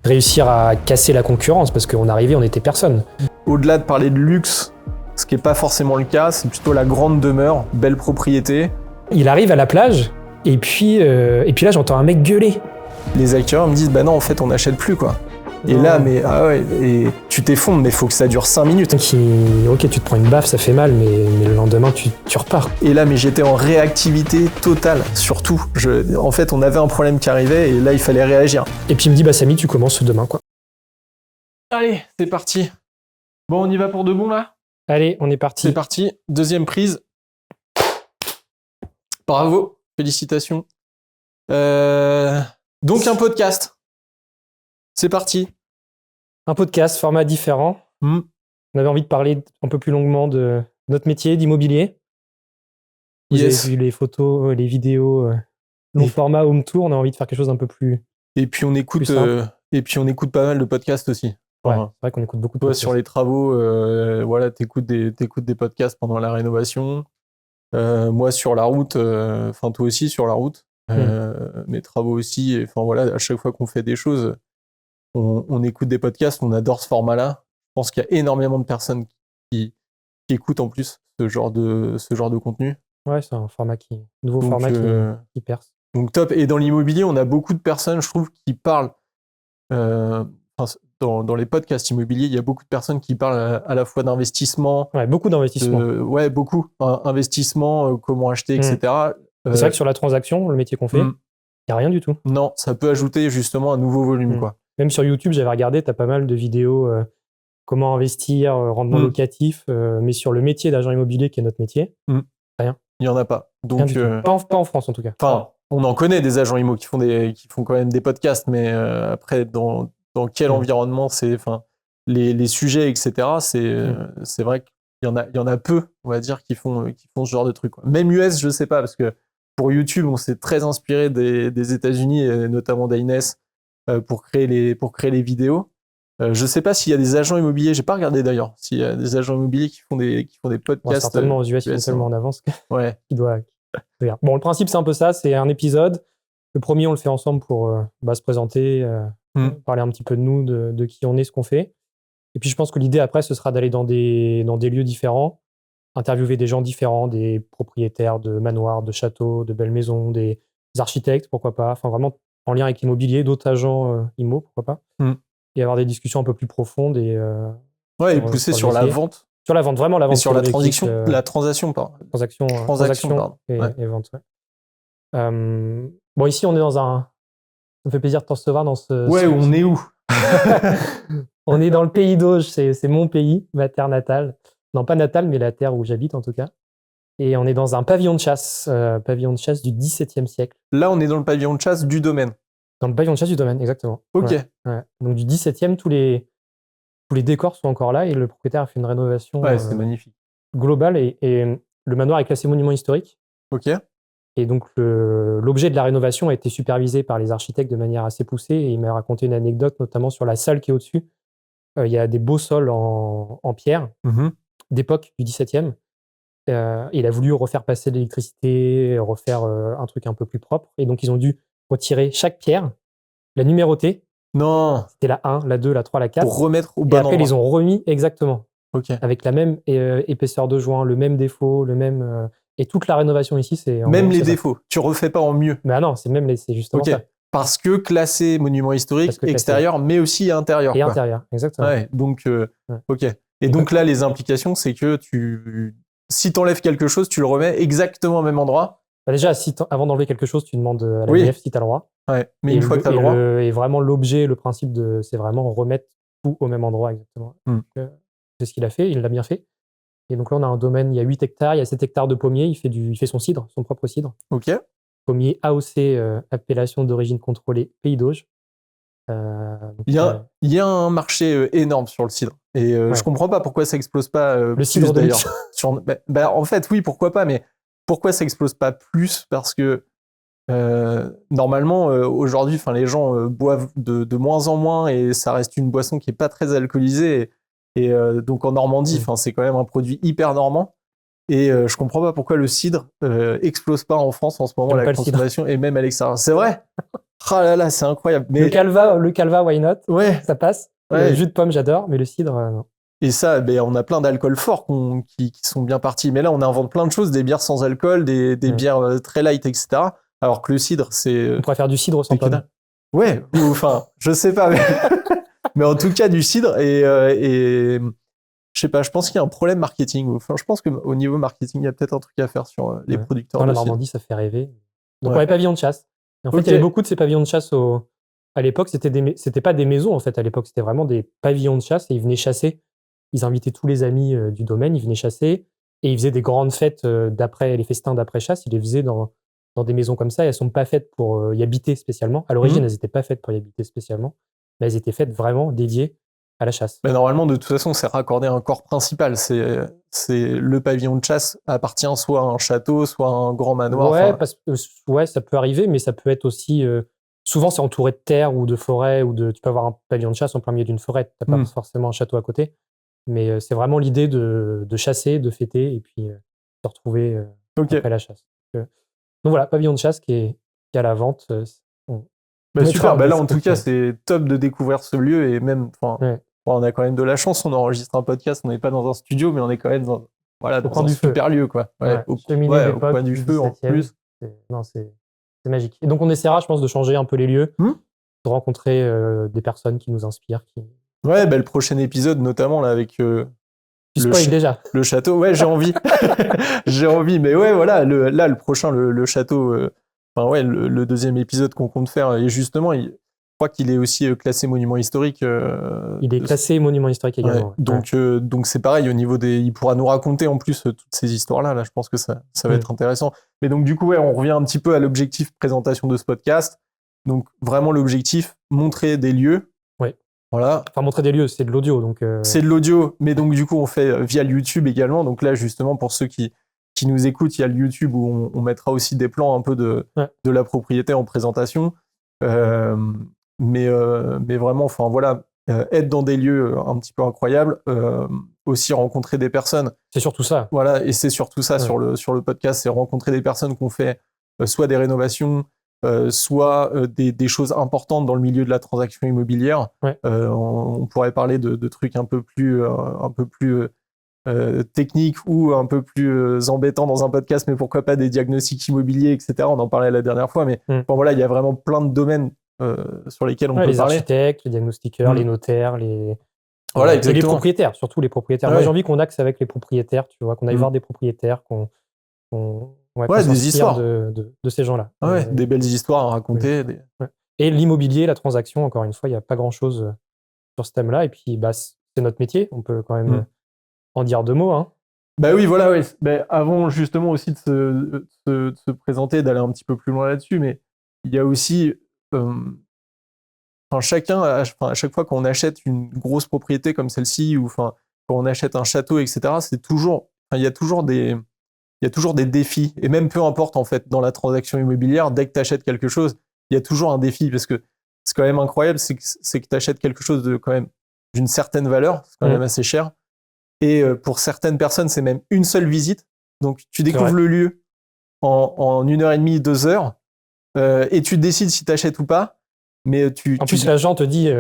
réussir à casser la concurrence parce qu'on arrivait, on était personne. Au-delà de parler de luxe, ce qui n'est pas forcément le cas, c'est plutôt la grande demeure, belle propriété. Il arrive à la plage et puis là j'entends un mec gueuler. Les acteurs me disent bah non en fait on n'achète plus quoi. Et là mais ah ouais et tu t'effondres mais faut que ça dure 5 minutes. Ok tu te prends une baffe ça fait mal mais le lendemain tu repars. Et là mais j'étais en réactivité totale surtout. En fait on avait un problème qui arrivait et là il fallait réagir. Et puis il me dit bah Samy tu commences demain quoi. Allez c'est parti. Bon on y va pour de bon là. Allez on est parti. C'est parti, deuxième prise. Bravo, félicitations. Donc un podcast. C'est parti. Un podcast, format différent. On avait envie de parler un peu plus longuement de notre métier d'immobilier. Vous avez vu les photos, les vidéos, long format home tour. On a envie de faire quelque chose d'un peu plus. Et puis on écoute pas mal de podcasts aussi. Ouais, c'est vrai qu'on écoute beaucoup de podcasts. Sur les travaux, voilà, t'écoutes des podcasts pendant la rénovation. Moi sur la route, enfin toi aussi sur la route. Mes travaux aussi. Enfin voilà, à chaque fois qu'on fait des choses. On écoute des podcasts, on adore ce format-là. Je pense qu'il y a énormément de personnes qui écoutent en plus ce genre de contenu. Ouais, c'est un format nouveau format qui perce. Donc top. Et dans l'immobilier, on a beaucoup de personnes, je trouve, qui parlent. Dans les podcasts immobiliers, il y a beaucoup de personnes qui parlent à la fois d'investissement. Ouais, beaucoup d'investissement. Ouais, beaucoup. Investissement, comment acheter, etc. C'est vrai que sur la transaction, le métier qu'on fait, il n'y a rien du tout. Non, ça peut ajouter justement un nouveau volume, quoi. Même sur YouTube, j'avais regardé, tu as pas mal de vidéos comment investir, rendement locatif, mais sur le métier d'agent immobilier qui est notre métier, rien. Il n'y en a pas. Donc, pas en France en tout cas. Enfin, on en connaît des agents immo qui font quand même des podcasts, mais après, dans quel environnement les sujets, etc., c'est vrai qu'il y en a peu, on va dire, qui font ce genre de trucs, quoi. Même US, je sais pas, parce que pour YouTube, on s'est très inspiré des États-Unis, et notamment d'Ines, pour créer les vidéos. Je sais pas s'il y a des agents immobiliers, j'ai pas regardé d'ailleurs, s'il y a des agents immobiliers qui font des podcasts. Bon, certainement aux US, ils sont tellement en avance ouais. Bon, le principe c'est un peu ça, c'est un épisode. Le premier, on le fait ensemble pour se présenter, parler un petit peu de nous, de qui on est, ce qu'on fait. Et puis je pense que l'idée après, ce sera d'aller dans des lieux différents, interviewer des gens différents, des propriétaires de manoirs, de châteaux, de belles maisons, des architectes, pourquoi pas. Enfin vraiment en lien avec l'immobilier, d'autres agents immo, pourquoi pas. Et avoir des discussions un peu plus profondes et pousser sur la vente. Sur la vente, vraiment la vente. Et sur la transaction, pardon. Transaction et vente, ouais. Bon, ici, on est ça me fait plaisir de te recevoir dans ce... Ouais, on est où? On est dans le pays d'Auge, c'est mon pays, ma terre natale. Non, pas natale, mais la terre où j'habite en tout cas. Et on est dans un pavillon de chasse du XVIIe siècle. Là, on est dans le pavillon de chasse du domaine. Dans le pavillon de chasse du domaine, exactement. Ok. Ouais. Donc du 17e, tous les décors sont encore là et le propriétaire a fait une rénovation c'est magnifique. Globale et le manoir est classé monument historique. Ok. Et donc l'objet de la rénovation a été supervisé par les architectes de manière assez poussée et il m'a raconté une anecdote notamment sur la salle qui est au-dessus. Il y a des beaux sols en pierre d'époque du 17e. Il a voulu refaire passer l'électricité, refaire un truc un peu plus propre et donc ils ont dû retirer chaque pierre, la numéroter. Non. C'était la 1, la 2, la 3, la 4. Pour remettre au bon endroit. Et après, ils ont remis exactement. Ok. Avec la même épaisseur de joint, le même défaut, le même... et toute la rénovation ici, c'est... Même les défauts. Tu refais pas en mieux. Mais non, c'est justement ça. Parce que classé monument historique, extérieur, mais aussi intérieur. Et intérieur, exactement. Ouais, donc, ok. Et donc là, les implications, c'est que si t'enlèves quelque chose, tu le remets exactement au même endroit. Bah déjà, avant d'enlever quelque chose, tu demandes à la DF si tu as le droit. Ouais, mais une fois que tu as le droit. Et vraiment, l'objet, le principe, c'est vraiment remettre tout au même endroit, exactement. C'est ce qu'il a fait, il l'a bien fait. Et donc là, on a un domaine, il y a 8 hectares, il y a 7 hectares de pommiers, il fait son cidre, son propre cidre. Ok. Pommier AOC, appellation d'origine contrôlée, Pays d'Auge. Il y a un marché énorme sur le cidre. Et je comprends pas pourquoi ça explose pas le cidre d'ailleurs. En fait, oui, pourquoi pas, mais pourquoi ça explose pas plus? Parce que normalement, aujourd'hui, les gens boivent de moins en moins et ça reste une boisson qui est pas très alcoolisée. Et donc en Normandie, c'est quand même un produit hyper normand. Et je comprends pas pourquoi le cidre explose pas en France en ce moment, la consommation, et même à l'extérieur. C'est vrai. Ah là là, c'est incroyable. Mais... Le calva, why not? Ouais. Ça passe. Ouais. Le jus de pomme, j'adore, mais le cidre, non. Et ça, on a plein d'alcools forts qui sont bien partis. Mais là, on invente plein de choses, des bières sans alcool, des bières très light, etc. Alors que le cidre, c'est... On pourrait faire du cidre sans pomme. Ouais, ou enfin, je sais pas. Mais en tout cas, du cidre. Et je sais pas, je pense qu'il y a un problème marketing. Enfin, je pense qu'au niveau marketing, il y a peut-être un truc à faire sur les producteurs de la cidre. Normandie, ça fait rêver. Donc, on avait pavillon de chasse. Et en fait, il y avait beaucoup de ces pavillons de chasse à l'époque. C'était pas des maisons, en fait, à l'époque. C'était vraiment des pavillons de chasse et ils venaient chasser. Ils invitaient tous les amis du domaine, ils venaient chasser et ils faisaient des grandes fêtes les festins d'après-chasse. Ils les faisaient dans des maisons comme ça. Et elles sont pas faites pour y habiter spécialement. À l'origine, elles n'étaient pas faites pour y habiter spécialement. Mais elles étaient faites vraiment dédiées à la chasse. Mais normalement, de toute façon, c'est raccordé à un corps principal. C'est le pavillon de chasse appartient soit à un château, soit à un grand manoir. Ouais, parce que ça peut arriver, mais ça peut être aussi. Souvent, c'est entouré de terre ou de forêt, tu peux avoir un pavillon de chasse en plein milieu d'une forêt. Tu n'as pas forcément un château à côté. Mais c'est vraiment l'idée de chasser, de fêter et puis de retrouver après la chasse. Donc voilà, pavillon de chasse qui est à la vente. Super, là en tout cas, c'est top de découvrir ce lieu et même, on a quand même de la chance, on enregistre un podcast, on n'est pas dans un studio, mais on est quand même dans un super lieu, quoi. Au coin du feu en plus. Non, c'est magique. Et donc on essaiera, je pense, de changer un peu les lieux, de rencontrer des personnes qui nous inspirent. Ouais, le prochain épisode, notamment là avec tu spoil déjà. Le château, ouais, j'ai envie. J'ai envie, mais ouais, voilà, le prochain, le château, le deuxième épisode qu'on compte faire, et justement, je crois qu'il est aussi classé monument historique. Il est classé monument historique également. Ouais. Donc c'est pareil, au niveau il pourra nous raconter en plus toutes ces histoires-là, là, je pense que ça va être intéressant. Mais donc du coup, on revient un petit peu à l'objectif présentation de ce podcast. Donc vraiment l'objectif, montrer des lieux. Voilà. Enfin, montrer des lieux, c'est de l'audio. Donc c'est de l'audio, mais donc du coup, on fait via le YouTube également. Donc là, justement, pour ceux qui nous écoutent, il y a le YouTube où on mettra aussi des plans un peu de la propriété en présentation. Mais vraiment, enfin voilà, être dans des lieux un petit peu incroyables, aussi rencontrer des personnes. C'est surtout ça. Voilà, et c'est surtout ça sur le podcast, c'est rencontrer des personnes qui ont fait soit des rénovations, soit des choses importantes dans le milieu de la transaction immobilière. On pourrait parler de trucs un peu plus techniques ou un peu plus embêtants dans un podcast, mais pourquoi pas des diagnostics immobiliers, etc. On en parlait la dernière fois, mais voilà, il y a vraiment plein de domaines sur lesquels on peut parler. Les architectes, les diagnostiqueurs, les notaires, et les propriétaires, surtout les propriétaires. Moi, j'ai envie qu'on axe avec les propriétaires, tu vois, qu'on aille voir des propriétaires, qu'on des histoires de ces gens-là. Des belles histoires à raconter. Et l'immobilier, la transaction, encore une fois, il n'y a pas grand-chose sur ce thème-là. Et puis, c'est notre métier. On peut quand même en dire deux mots. Hein. Oui, voilà. Ouais. Avant, justement, aussi de se présenter, d'aller un petit peu plus loin là-dessus, mais il y a aussi... chacun, à chaque fois qu'on achète une grosse propriété comme celle-ci, ou quand on achète un château, etc., il y a toujours des défis, et même peu importe en fait dans la transaction immobilière, dès que tu achètes quelque chose, il y a toujours un défi, parce que c'est quand même incroyable, c'est que tu achètes quelque chose de quand même d'une certaine valeur, c'est quand même assez cher, et pour certaines personnes c'est même une seule visite, donc tu découvres le lieu en 1h30, 2 heures, et tu décides si tu achètes ou pas, mais en plus l'agent te dit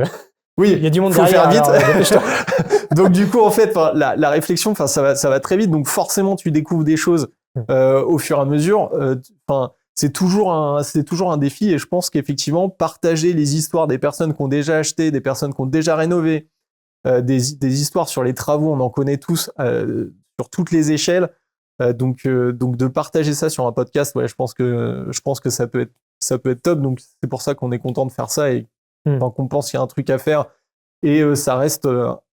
oui, il y a du monde faut derrière, faire vite. Donc du coup en fait la réflexion, ça va très vite, donc forcément tu découvres des choses au fur et à mesure. C'est toujours un défi, et je pense qu'effectivement partager les histoires des personnes qui ont déjà acheté, des personnes qui ont déjà rénové, des histoires sur les travaux, on en connaît tous sur toutes les échelles. Donc de partager ça sur un podcast, je pense que ça peut être top. Donc c'est pour ça qu'on est content de faire ça, et qu'on pense qu'il y a un truc à faire, et ça reste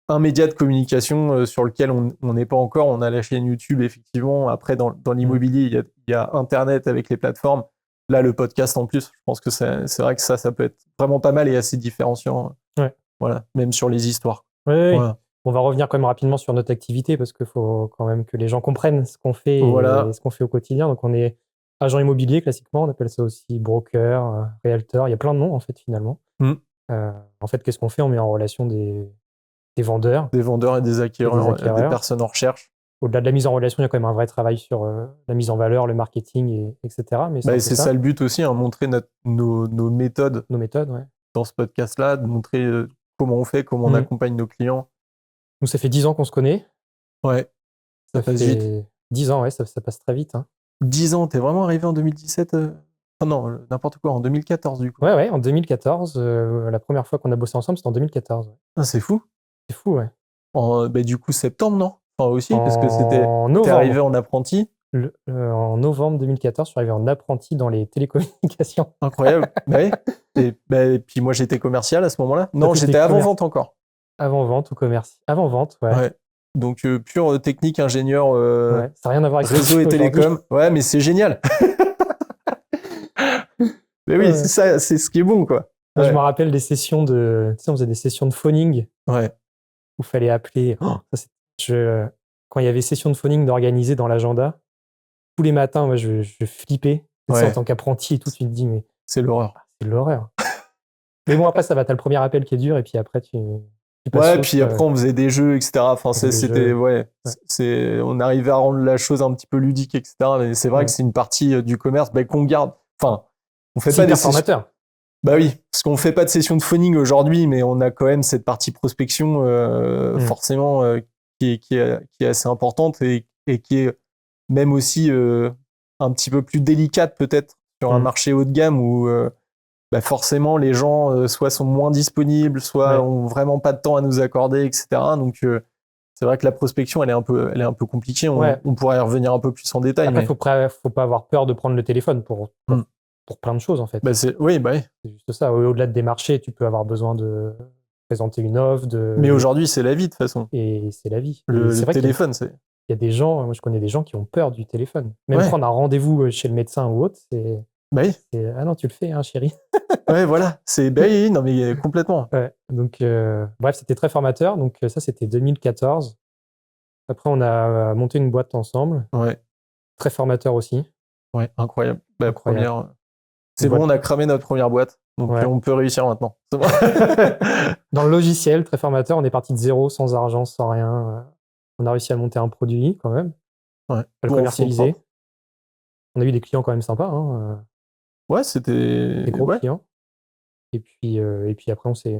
un média de communication sur lequel on n'est pas encore. On a la chaîne YouTube, effectivement. Après, dans l'immobilier, il y a Internet avec les plateformes. Là, le podcast en plus, je pense que c'est vrai que ça peut être vraiment pas mal et assez différenciant. Voilà, même sur les histoires. Oui. On va revenir quand même rapidement sur notre activité, parce qu'il faut quand même que les gens comprennent ce qu'on fait et ce qu'on fait au quotidien. Donc, on est agent immobilier, classiquement. On appelle ça aussi broker, realtor. Il y a plein de noms, en fait, finalement. En fait, qu'est-ce qu'on fait? On met en relation des vendeurs. Des vendeurs et des acquéreurs, des personnes en recherche. au-delà de la mise en relation, il y a quand même un vrai travail sur la mise en valeur, le marketing, etc. Mais c'est ça le but aussi, hein, montrer nos méthodes. Nos méthodes, ouais. Dans ce podcast-là, de montrer comment on fait, comment on accompagne nos clients. Nous, ça fait 10 ans qu'on se connaît. Ouais, ça passe vite. 10 ans, ouais, ça passe très vite. Hein. 10 ans, t'es vraiment arrivé en 2017 non, n'importe quoi, en 2014 du coup. Ouais, en 2014. La première fois qu'on a bossé ensemble, c'était en 2014. Ouais. Ah, c'est fou. C'est fou, ouais. Du coup, septembre, non? Enfin, aussi, parce que t'es arrivé en apprenti. En novembre 2014, je suis arrivé en apprenti dans les télécommunications. Incroyable. Et puis moi, j'étais commercial à ce moment-là. Non, j'étais avant-vente encore. Avant-vente ou commerce. Avant-vente, ouais. Donc, pure technique, ingénieur, ouais, ça n'a rien à voir avec réseau et télécom. Ouais, mais c'est génial. Mais oui, c'est ça, c'est ce qui est bon, quoi. Moi, je me rappelle des sessions de... Tu sais, on faisait des sessions de phoning. Ouais. Où il fallait appeler... Quand il y avait session de phoning d'organiser dans l'agenda, tous les matins, moi, je flippais. En tant qu'apprenti et tout, tu te dis, mais... C'est l'horreur. C'est l'horreur. Mais bon, après, ça va. T'as le premier appel qui est dur et puis après, tu passes puis après, on faisait des jeux, etc. Enfin, c'était... on arrivait à rendre la chose un petit peu ludique, etc. Mais c'est vrai que c'est une partie du commerce qu'on garde... Enfin, on fait pas des formateur. Bah oui, parce qu'on fait pas de session de phoning aujourd'hui, mais on a quand même cette partie prospection forcément qui est assez importante et qui est même aussi un petit peu plus délicate peut-être sur un marché haut de gamme où forcément les gens soit sont moins disponibles, soit ont vraiment pas de temps à nous accorder, etc. Donc c'est vrai que la prospection elle est un peu compliquée. On pourrait y revenir un peu plus en détail. Après, faut pas avoir peur de prendre le téléphone pour plein de choses, en fait. C'est juste ça. Au-delà de démarcher, tu peux avoir besoin de présenter une offre. Mais aujourd'hui, c'est la vie, de toute façon. Et c'est la vie. Le téléphone, c'est... Il y a des gens, moi je connais des gens qui ont peur du téléphone. Même prendre un rendez-vous chez le médecin ou autre, c'est... Ah non, tu le fais, hein, chérie. Ouais, voilà. C'est... non, mais complètement. Donc, bref, c'était très formateur. Donc, ça, c'était 2014. Après, on a monté une boîte ensemble. Ouais. Très formateur aussi. Ouais, incroyable. Première... C'est bon, on a cramé notre première boîte. Donc, on peut réussir maintenant. C'est bon. Dans le logiciel, très formateur, on est parti de zéro, sans argent, sans rien. On a réussi à monter un produit quand même. À le commercialiser. On a eu des clients quand même sympas. Hein. Ouais, c'était... Des gros clients. Et puis après, on s'est...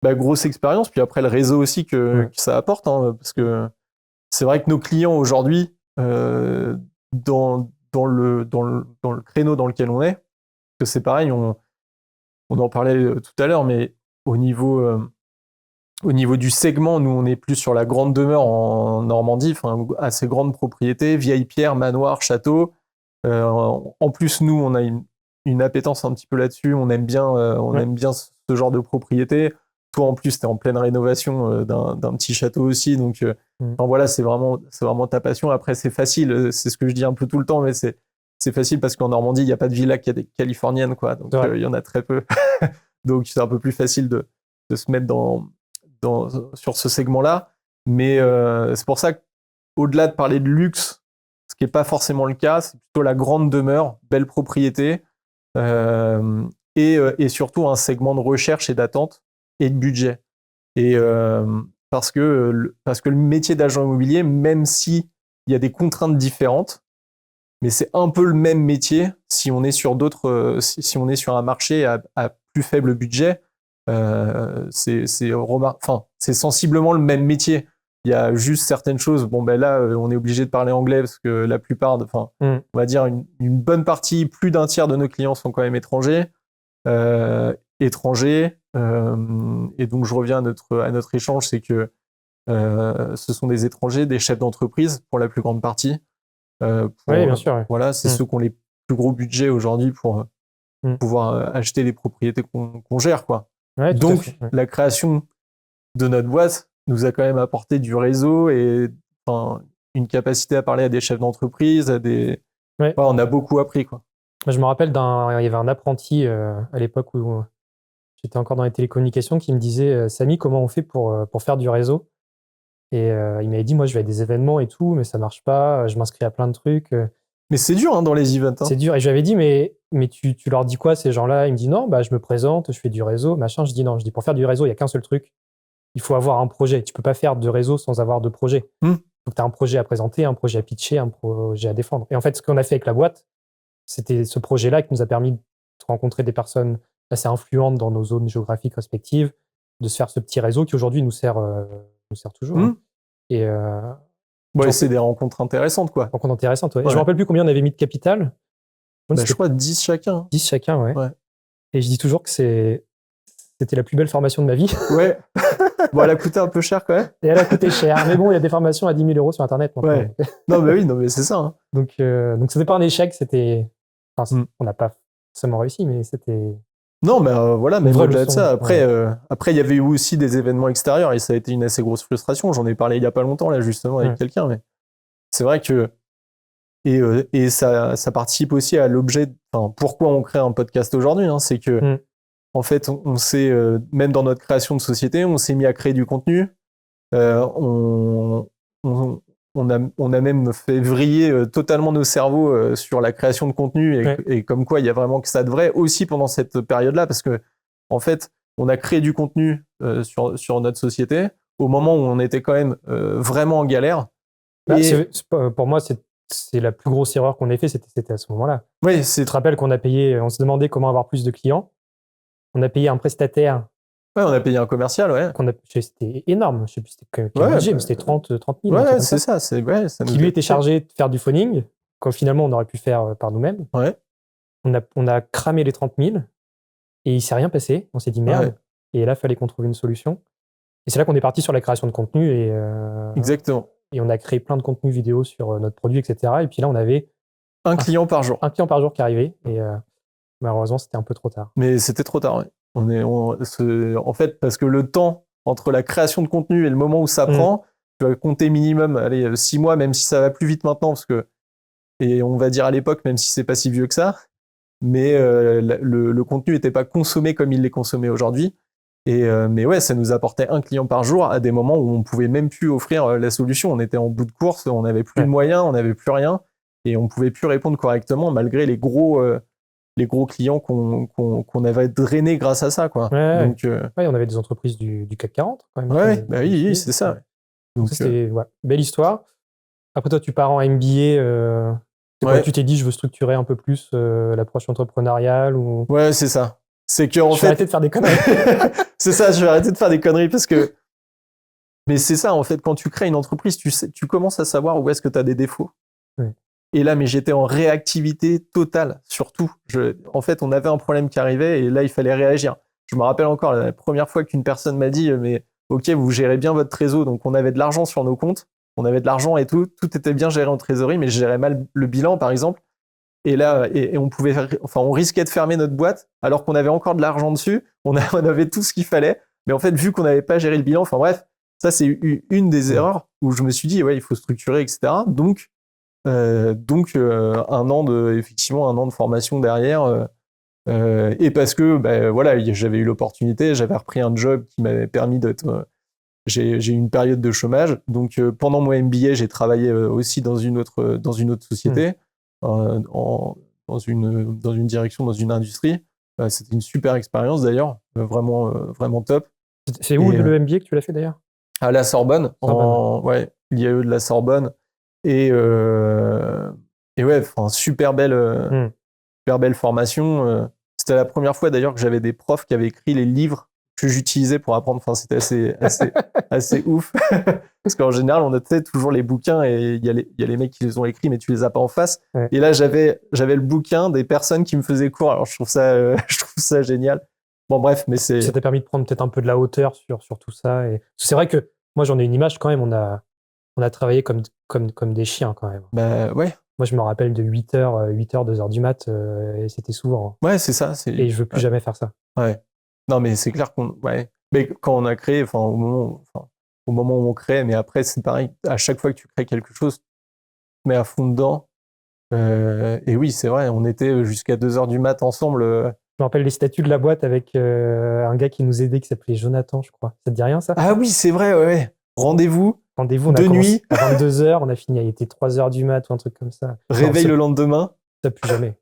grosse expérience. Puis après, le réseau aussi que ça apporte. Hein, parce que c'est vrai que nos clients aujourd'hui, dans le créneau dans lequel on est, que c'est pareil, on en parlait tout à l'heure, mais au niveau du segment, nous, on est plus sur la grande demeure en Normandie, assez grande propriété, vieille pierre, manoir, château. En plus, nous, on a une appétence un petit peu là-dessus. On aime bien, aime bien ce genre de propriété. Toi, en plus, tu es en pleine rénovation d'un petit château aussi. Donc, voilà, c'est vraiment ta passion. Après, c'est facile. C'est ce que je dis un peu tout le temps, mais c'est facile parce qu'en Normandie, il n'y a pas de villa californienne, quoi. Donc, il y en a très peu. Donc, c'est un peu plus facile de se mettre sur ce segment-là. Mais c'est pour ça qu'au-delà de parler de luxe, ce qui n'est pas forcément le cas, c'est plutôt la grande demeure, belle propriété, et surtout un segment de recherche et d'attente et de budget. Et parce que le métier d'agent immobilier, même s'il y a des contraintes différentes, mais c'est un peu le même métier si on est sur si on est sur un marché à plus faible budget. C'est sensiblement le même métier. Il y a juste certaines choses. Là, on est obligé de parler anglais parce que la plupart, on va dire une bonne partie, plus d'un tiers de nos clients sont quand même étrangers. Et donc, je reviens à notre échange, c'est que ce sont des étrangers, des chefs d'entreprise pour la plus grande partie. Oui, bien sûr. Voilà, c'est ceux qui ont les plus gros budgets aujourd'hui pour pouvoir acheter les propriétés qu'on gère, quoi. Ouais, donc, la création de notre boîte nous a quand même apporté du réseau et une capacité à parler à des chefs d'entreprise, on a beaucoup appris, quoi. Je me rappelle il y avait un apprenti à l'époque où j'étais encore dans les télécommunications qui me disait Samy, comment on fait pour faire du réseau? Et il m'avait dit, moi je vais à des événements et tout, mais ça marche pas, je m'inscris à plein de trucs. Mais c'est dur dans les events. C'est dur. Et je lui avais dit, mais tu leur dis quoi ces gens-là? Il me dit, non, je me présente, je fais du réseau, machin. Je dis, non, pour faire du réseau, il n'y a qu'un seul truc. Il faut avoir un projet. Tu peux pas faire de réseau sans avoir de projet. faut que tu aies un projet à présenter, un projet à pitcher, un projet à défendre. Et en fait, ce qu'on a fait avec la boîte, c'était ce projet-là qui nous a permis de rencontrer des personnes assez influentes dans nos zones géographiques respectives, de se faire ce petit réseau qui aujourd'hui nous sert toujours. Hein. Et c'est des rencontres intéressantes, quoi. Rencontres intéressantes, ouais. Je me rappelle plus combien on avait mis de capital. Je crois 10 chacun. 10 chacun, ouais. Et je dis toujours que c'était la plus belle formation de ma vie. Ouais. Bon, elle a coûté un peu cher quand même. Et elle a coûté cher. Mais bon, il y a des formations à 10 000 € sur Internet maintenant. Ouais. Non, mais c'est ça. Hein. Donc c'était pas un échec, c'était... Enfin, on n'a pas forcément réussi, mais c'était... Non, mais voilà, même au-delà de ça, après, il y avait eu aussi des événements extérieurs et ça a été une assez grosse frustration. J'en ai parlé il y a pas longtemps, là, justement, avec quelqu'un, mais c'est vrai que... Et ça participe aussi à l'objet... Enfin, pourquoi on crée un podcast aujourd'hui, hein, c'est que... En fait, on s'est, même dans notre création de société, on s'est mis à créer du contenu. On a même fait vriller totalement nos cerveaux sur la création de contenu et comme quoi il y a vraiment que ça de vrai aussi pendant cette période-là parce que en fait, on a créé du contenu sur notre société au moment où on était quand même vraiment en galère. Pour moi, c'est la plus grosse erreur qu'on ait fait, c'était à ce moment-là. Oui, tu te rappelles qu'on a payé, on se demandait comment avoir plus de clients. On a payé un prestataire. Ouais, on a payé un commercial, ouais. C'était énorme. Je sais plus c'était quel budget, mais c'était 30 000. Ouais, c'est ça. Qui lui était chargé de faire du phoning, quand finalement on aurait pu faire par nous-mêmes. Ouais. On a cramé les 30 000 et il s'est rien passé. On s'est dit merde. Ouais. Et là, il fallait qu'on trouve une solution. Et c'est là qu'on est parti sur la création de contenu. Exactement. Et on a créé plein de contenus vidéo sur notre produit, etc. Et puis là, on avait un client par jour. Un client par jour qui arrivait. Et malheureusement, c'était un peu trop tard. Mais c'était trop tard, ouais. En fait, parce que le temps entre la création de contenu et le moment où ça prend, tu vas compter minimum 6 mois, même si ça va plus vite maintenant, parce que, et on va dire à l'époque, même si c'est pas si vieux que ça, mais le contenu n'était pas consommé comme il l'est consommé aujourd'hui. Mais ouais, ça nous apportait un client par jour à des moments où on pouvait même plus offrir la solution. On était en bout de course, on n'avait plus de moyens, on n'avait plus rien, et on pouvait plus répondre correctement malgré les gros clients qu'on avait drainés grâce à ça, quoi. Donc, on avait des entreprises du CAC 40 quand même. Oui, c'est ça. Ouais. Donc, c'était belle histoire. Après, toi, tu pars en MBA. Tu t'es dit, je veux structurer un peu plus l'approche entrepreneuriale ou... Ouais, c'est ça. C'est que, en fait. Je vais arrêter de faire des conneries. C'est ça, je vais arrêter de faire des conneries parce que. Mais c'est ça, en fait, quand tu crées une entreprise, tu commences à savoir où est-ce que tu as des défauts. Ouais. Et là, mais j'étais en réactivité totale, surtout. En fait, on avait un problème qui arrivait et là, il fallait réagir. Je me rappelle encore la première fois qu'une personne m'a dit, mais ok, vous gérez bien votre trésor, donc on avait de l'argent sur nos comptes, on avait de l'argent et tout était bien géré en trésorerie, mais je gérais mal le bilan, par exemple. Et là, et on risquait de fermer notre boîte alors qu'on avait encore de l'argent dessus, on avait tout ce qu'il fallait, mais en fait, vu qu'on n'avait pas géré le bilan, enfin bref, ça c'est une des erreurs où je me suis dit, ouais, il faut structurer, etc. Donc, effectivement, un an de formation derrière. Et parce que voilà, j'avais eu l'opportunité, j'avais repris un job qui m'avait permis d'être. J'ai eu une période de chômage. Donc pendant mon MBA, j'ai travaillé aussi dans une autre société, dans une direction, dans une industrie. C'était une super expérience d'ailleurs, vraiment top. C'est où le MBA que tu l'as fait d'ailleurs? À la Sorbonne. L'IAE de la Sorbonne. Et ouais, super belle formation. C'était la première fois d'ailleurs que j'avais des profs qui avaient écrit les livres que j'utilisais pour apprendre. Enfin, c'était assez ouf. Parce qu'en général, on notait toujours les bouquins et il y a les mecs qui les ont écrits, mais tu les as pas en face. Ouais. Et là, j'avais le bouquin des personnes qui me faisaient cours. Alors, je trouve ça génial. Bon, bref, mais c'est... Ça t'a permis de prendre peut-être un peu de la hauteur sur tout ça. Et... C'est vrai que moi, j'en ai une image quand même. On a travaillé comme des chiens quand même. Bah ouais. Moi, je me rappelle de 8h, 2h du mat, et c'était souvent. Ouais, c'est ça. Et je veux plus jamais faire ça. Ouais. Non, mais c'est clair qu'on... Ouais. Mais quand on a créé, au moment où on crée, mais après, c'est pareil. À chaque fois que tu crées quelque chose, tu te mets à fond dedans. Et oui, c'est vrai, on était jusqu'à 2h du mat ensemble. Je me rappelle les statuts de la boîte avec un gars qui nous aidait, qui s'appelait Jonathan, je crois. Ça te dit rien, ça? Ah oui, c'est vrai, ouais. Rendez-vous de nuit. À 22h, on a fini, il était 3h du mat ou un truc comme ça. Réveil le lendemain. Ça plus jamais.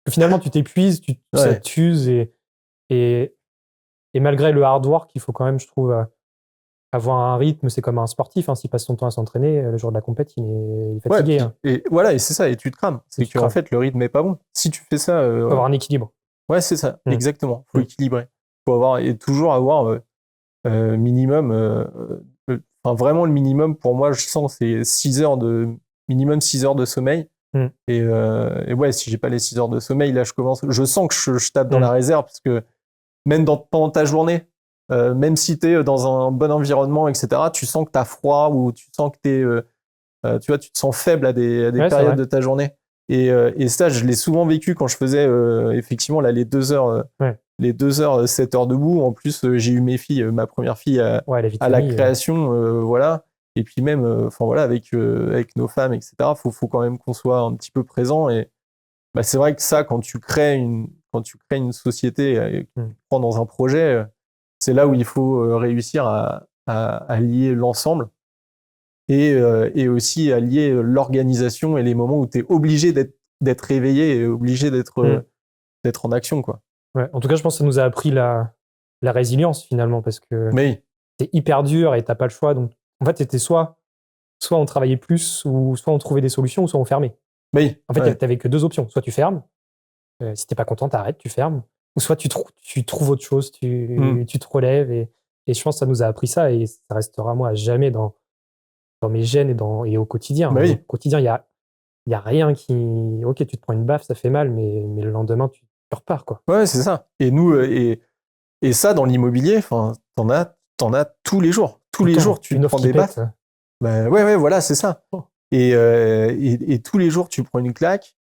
Finalement, tu t'épuises, ça t'use et malgré le hard work, il faut quand même, je trouve, avoir un rythme, c'est comme un sportif. Hein, s'il passe son temps à s'entraîner, le jour de la compète, il est fatigué. Ouais, hein. et voilà, et c'est ça, et tu te crames. C'est qu'en fait, le rythme est pas bon. Si tu fais ça. Il faut avoir un équilibre. Ouais, c'est ça, exactement. Il faut Mm. équilibrer. Il faut avoir, et toujours avoir minimum. Enfin, vraiment, le minimum, pour moi, je sens, c'est minimum 6 heures de sommeil. Mm. Et ouais, si j'ai pas les 6 heures de sommeil, là, je sens que je tape dans la réserve, parce que même pendant ta journée, même si tu es dans un bon environnement, etc., tu sens que tu as froid, ou tu sens que tu vois, tu te sens faible à des périodes de ta journée. Et ça, je l'ai souvent vécu quand je faisais effectivement là, les 2 heures, 7 heures debout. En plus, j'ai eu mes filles, ma première fille à la création, voilà. Et puis même, enfin voilà, avec nos femmes, etc. Faut quand même qu'on soit un petit peu présent. Et bah, c'est vrai que ça, quand tu crées une société, que tu prends dans un projet, c'est là où il faut réussir à lier l'ensemble. Et aussi allier l'organisation et les moments où tu es obligé d'être réveillé et obligé d'être en action, quoi. Ouais. En tout cas, je pense que ça nous a appris la résilience, finalement, parce que c'est hyper dur et t'as pas le choix. Donc, en fait, c'était soit on travaillait plus, ou soit on trouvait des solutions, ou soit on fermait. En fait, t'avais que 2 options. Soit tu fermes, si t'es pas content, t'arrêtes, tu fermes. Ou soit tu trouves autre chose, tu te relèves. Et je pense que ça nous a appris ça, et ça restera, moi, à jamais dans mes gènes et au quotidien. Au quotidien, il y a rien qui... Ok, tu te prends une baffe, ça fait mal, mais le lendemain, tu repars, quoi. Ouais, c'est ça. Et nous, et ça, dans l'immobilier, t'en as tous les jours. Tous les jours, tu te prends des baffes. Bah, ouais, voilà, c'est ça. Et tous les jours, tu prends une claque.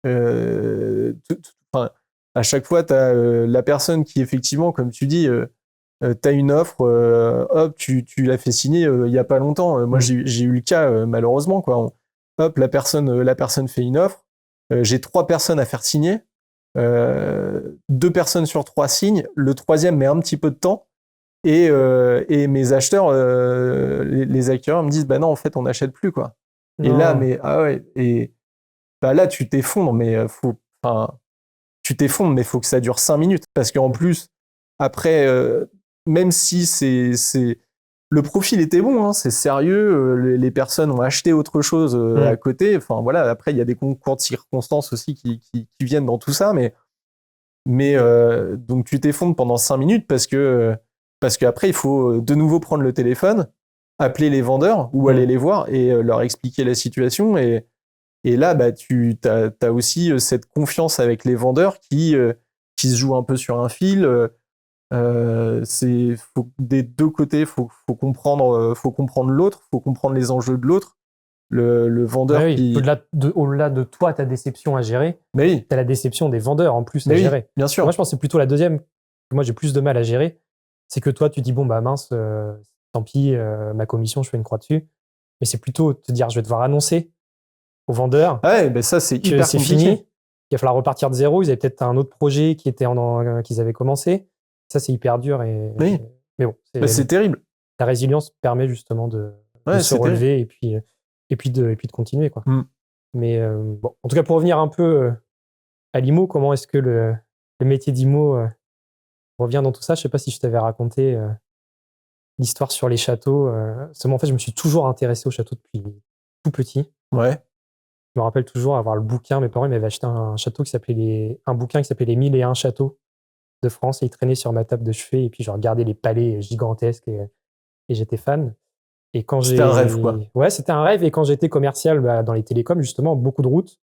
À chaque fois, tu as la personne qui, effectivement, comme tu dis, tu as une offre, hop, tu l'as fait signer il n'y a pas longtemps. Moi, j'ai eu le cas, malheureusement, quoi. Hop, la personne fait une offre. J'ai 3 personnes à faire signer. 2 personnes sur 3 signent. Le 3e met un petit peu de temps. Et mes acheteurs, les acquéreurs me disent, bah non, en fait, on n'achète plus, quoi. Non. Et là, mais ah ouais, et bah là, tu t'effondres, mais faut que ça dure 5 minutes, parce qu'en plus, après, même si le profil était bon, hein, c'est sérieux, les personnes ont acheté autre chose à côté. Enfin voilà, après, il y a des concours de circonstances aussi qui viennent dans tout ça, mais donc tu t'effondres pendant 5 minutes parce qu'après, il faut de nouveau prendre le téléphone, appeler les vendeurs ou aller les voir et leur expliquer la situation. Et là, bah, tu as aussi cette confiance avec les vendeurs qui se joue un peu sur un fil. Des 2 côtés, il faut comprendre l'autre, il faut comprendre les enjeux de l'autre. Le vendeur Au-delà de toi, ta déception à gérer, tu as la déception des vendeurs en plus à gérer. Bien sûr. Moi, je pense que c'est plutôt la deuxième. Moi, j'ai plus de mal à gérer. C'est que toi, tu dis, bon, bah mince, tant pis, ma commission, je fais une croix dessus. Mais c'est plutôt te dire, je vais devoir annoncer aux vendeurs ça, c'est hyper compliqué. C'est fini. Il va falloir repartir de zéro. Ils avaient peut-être un autre projet qu'ils avaient commencé. Ça, c'est hyper dur. Mais bon, c'est terrible. La résilience permet justement de se relever et puis de continuer, quoi. Mais bon, en tout cas, pour revenir un peu à l'IMO, comment est-ce que le métier d'IMO revient dans tout ça? Je sais pas si je t'avais raconté l'histoire sur les châteaux. Seulement, en fait, je me suis toujours intéressé aux châteaux depuis tout petit. Ouais. Je me rappelle toujours avoir le bouquin. Mes parents m'avaient acheté un bouquin qui s'appelait Les 1001 châteaux de France, et il traînait sur ma table de chevet. Et puis, je regardais les palais gigantesques et j'étais fan. Et quand c'était un rêve, quoi. Ouais, c'était un rêve. Et quand j'étais commercial dans les télécoms, justement, beaucoup de routes.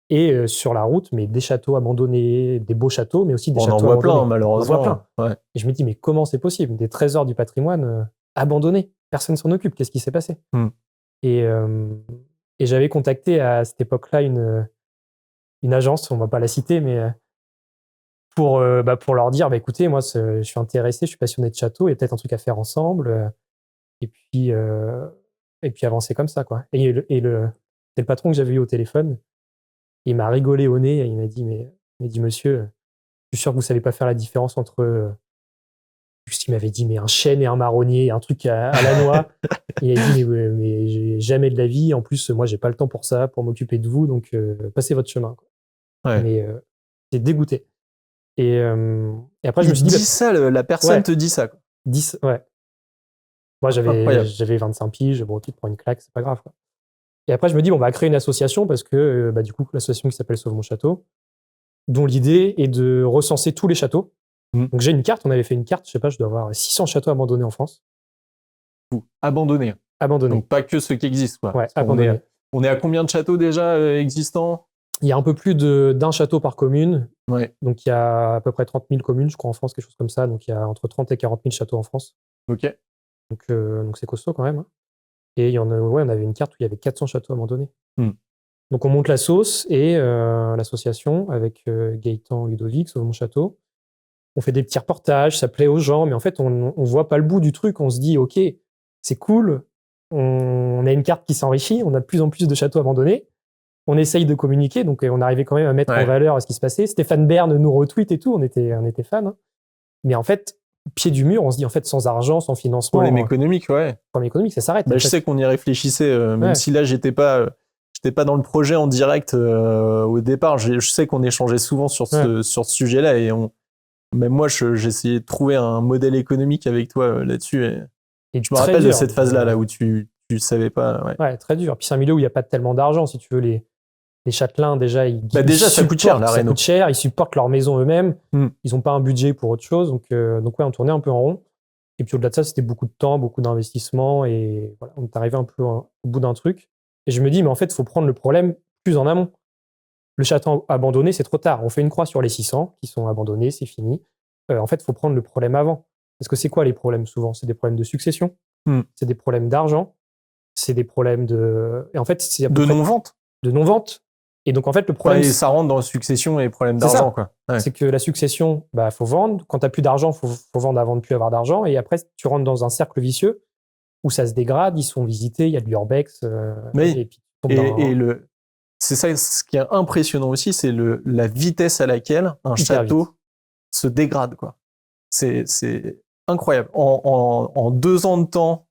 Et sur la route, mais des châteaux abandonnés, des beaux châteaux, mais aussi des châteaux abandonnés. On en voit plein, malheureusement. On en voit plein. Ouais. Et je me dis, mais comment c'est possible? Des trésors du patrimoine abandonnés. Personne s'en occupe. Qu'est-ce qui s'est passé? Et j'avais contacté à cette époque-là une agence, on ne va pas la citer, mais pour leur dire, écoutez, moi, je suis intéressé, je suis passionné de châteaux, il y a peut-être un truc à faire ensemble. Et puis avancer comme ça, quoi. Et c'est le patron que j'avais eu au téléphone. Il m'a rigolé au nez et il m'a dit, monsieur, je suis sûr que vous savez pas faire la différence entre juste, il m'avait dit, mais un chêne et un marronnier, un truc à la noix. Il m'a dit, mais j'ai jamais de la vie. En plus, moi, j'ai pas le temps pour ça, pour m'occuper de vous, donc passez votre chemin, quoi. Ouais. Mais c'est dégoûté. Et après, je me suis dit, ça, la personne te dit ça, quoi. Ouais. Moi, j'avais 25 piges, bon, tu te prends une claque, c'est pas grave, quoi. Et après, je me dis, bon, on va créer une association parce que, du coup, l'association qui s'appelle Sauve mon château, dont l'idée est de recenser tous les châteaux. Donc, j'ai une carte, on avait fait une carte, je sais pas, je dois avoir 600 châteaux abandonnés en France. Abandonnés. Abandonnés. Donc, pas que ceux qui existent, quoi. Ouais, abandonnés. On est à combien de châteaux déjà existants? Il y a un peu plus d'un château par commune. Ouais. Donc, il y a à peu près 30 000 communes, je crois, en France, quelque chose comme ça. Donc, il y a entre 30 et 40 000 châteaux en France. Ok. Donc c'est costaud quand même. Hein. Et on avait une carte où il y avait 400 châteaux abandonnés. Donc, on monte la sauce et l'association avec Gaëtan Ludovic, Sauve mon château. On fait des petits reportages, ça plaît aux gens, mais en fait, on voit pas le bout du truc. On se dit, OK, c'est cool, on a une carte qui s'enrichit, on a de plus en plus de châteaux abandonnés. On essaye de communiquer, donc on arrivait quand même à mettre en valeur ce qui se passait. Stéphane Bern nous retweet et tout, on était fans. Hein. Mais en fait, pied du mur, on se dit, en fait, sans argent, sans financement. Problème économique, ouais. Problème économique, ça s'arrête. Je sais qu'on y réfléchissait, même si là, j'étais pas dans le projet en direct au départ. Je sais qu'on échangeait souvent sur ce sujet-là et même moi, j'essayais de trouver un modèle économique avec toi là-dessus. Et je me rappelle de cette phase-là, là où tu savais pas. Ouais, très dur. Puis c'est un milieu où il n'y a pas tellement d'argent, si tu veux. Les châtelains, déjà, ça coûte cher, la réno. Ça coûte cher, ils supportent leur maison eux-mêmes. Ils n'ont pas un budget pour autre chose. Donc on tournait un peu en rond. Et puis au-delà de ça, c'était beaucoup de temps, beaucoup d'investissement. Et voilà, on est arrivé un peu au bout d'un truc. Et je me dis, mais en fait, il faut prendre le problème plus en amont. Le château abandonné, c'est trop tard. On fait une croix sur les 600 qui sont abandonnés, c'est fini. En fait, il faut prendre le problème avant. Parce que c'est quoi les problèmes souvent? C'est des problèmes de succession, c'est des problèmes d'argent, c'est des problèmes de... Et en fait, c'est de non-vente. De non-vente. Et donc, en fait, le problème... et ça rentre dans succession et problème d'argent, quoi. Ouais. C'est que la succession, faut vendre. Quand tu n'as plus d'argent, faut vendre avant de plus avoir d'argent. Et après, tu rentres dans un cercle vicieux où ça se dégrade, ils sont visités, il y a de l'urbex. C'est ça, ce qui est impressionnant aussi, c'est la vitesse à laquelle un château se dégrade, quoi. C'est incroyable. En 2 ans de temps,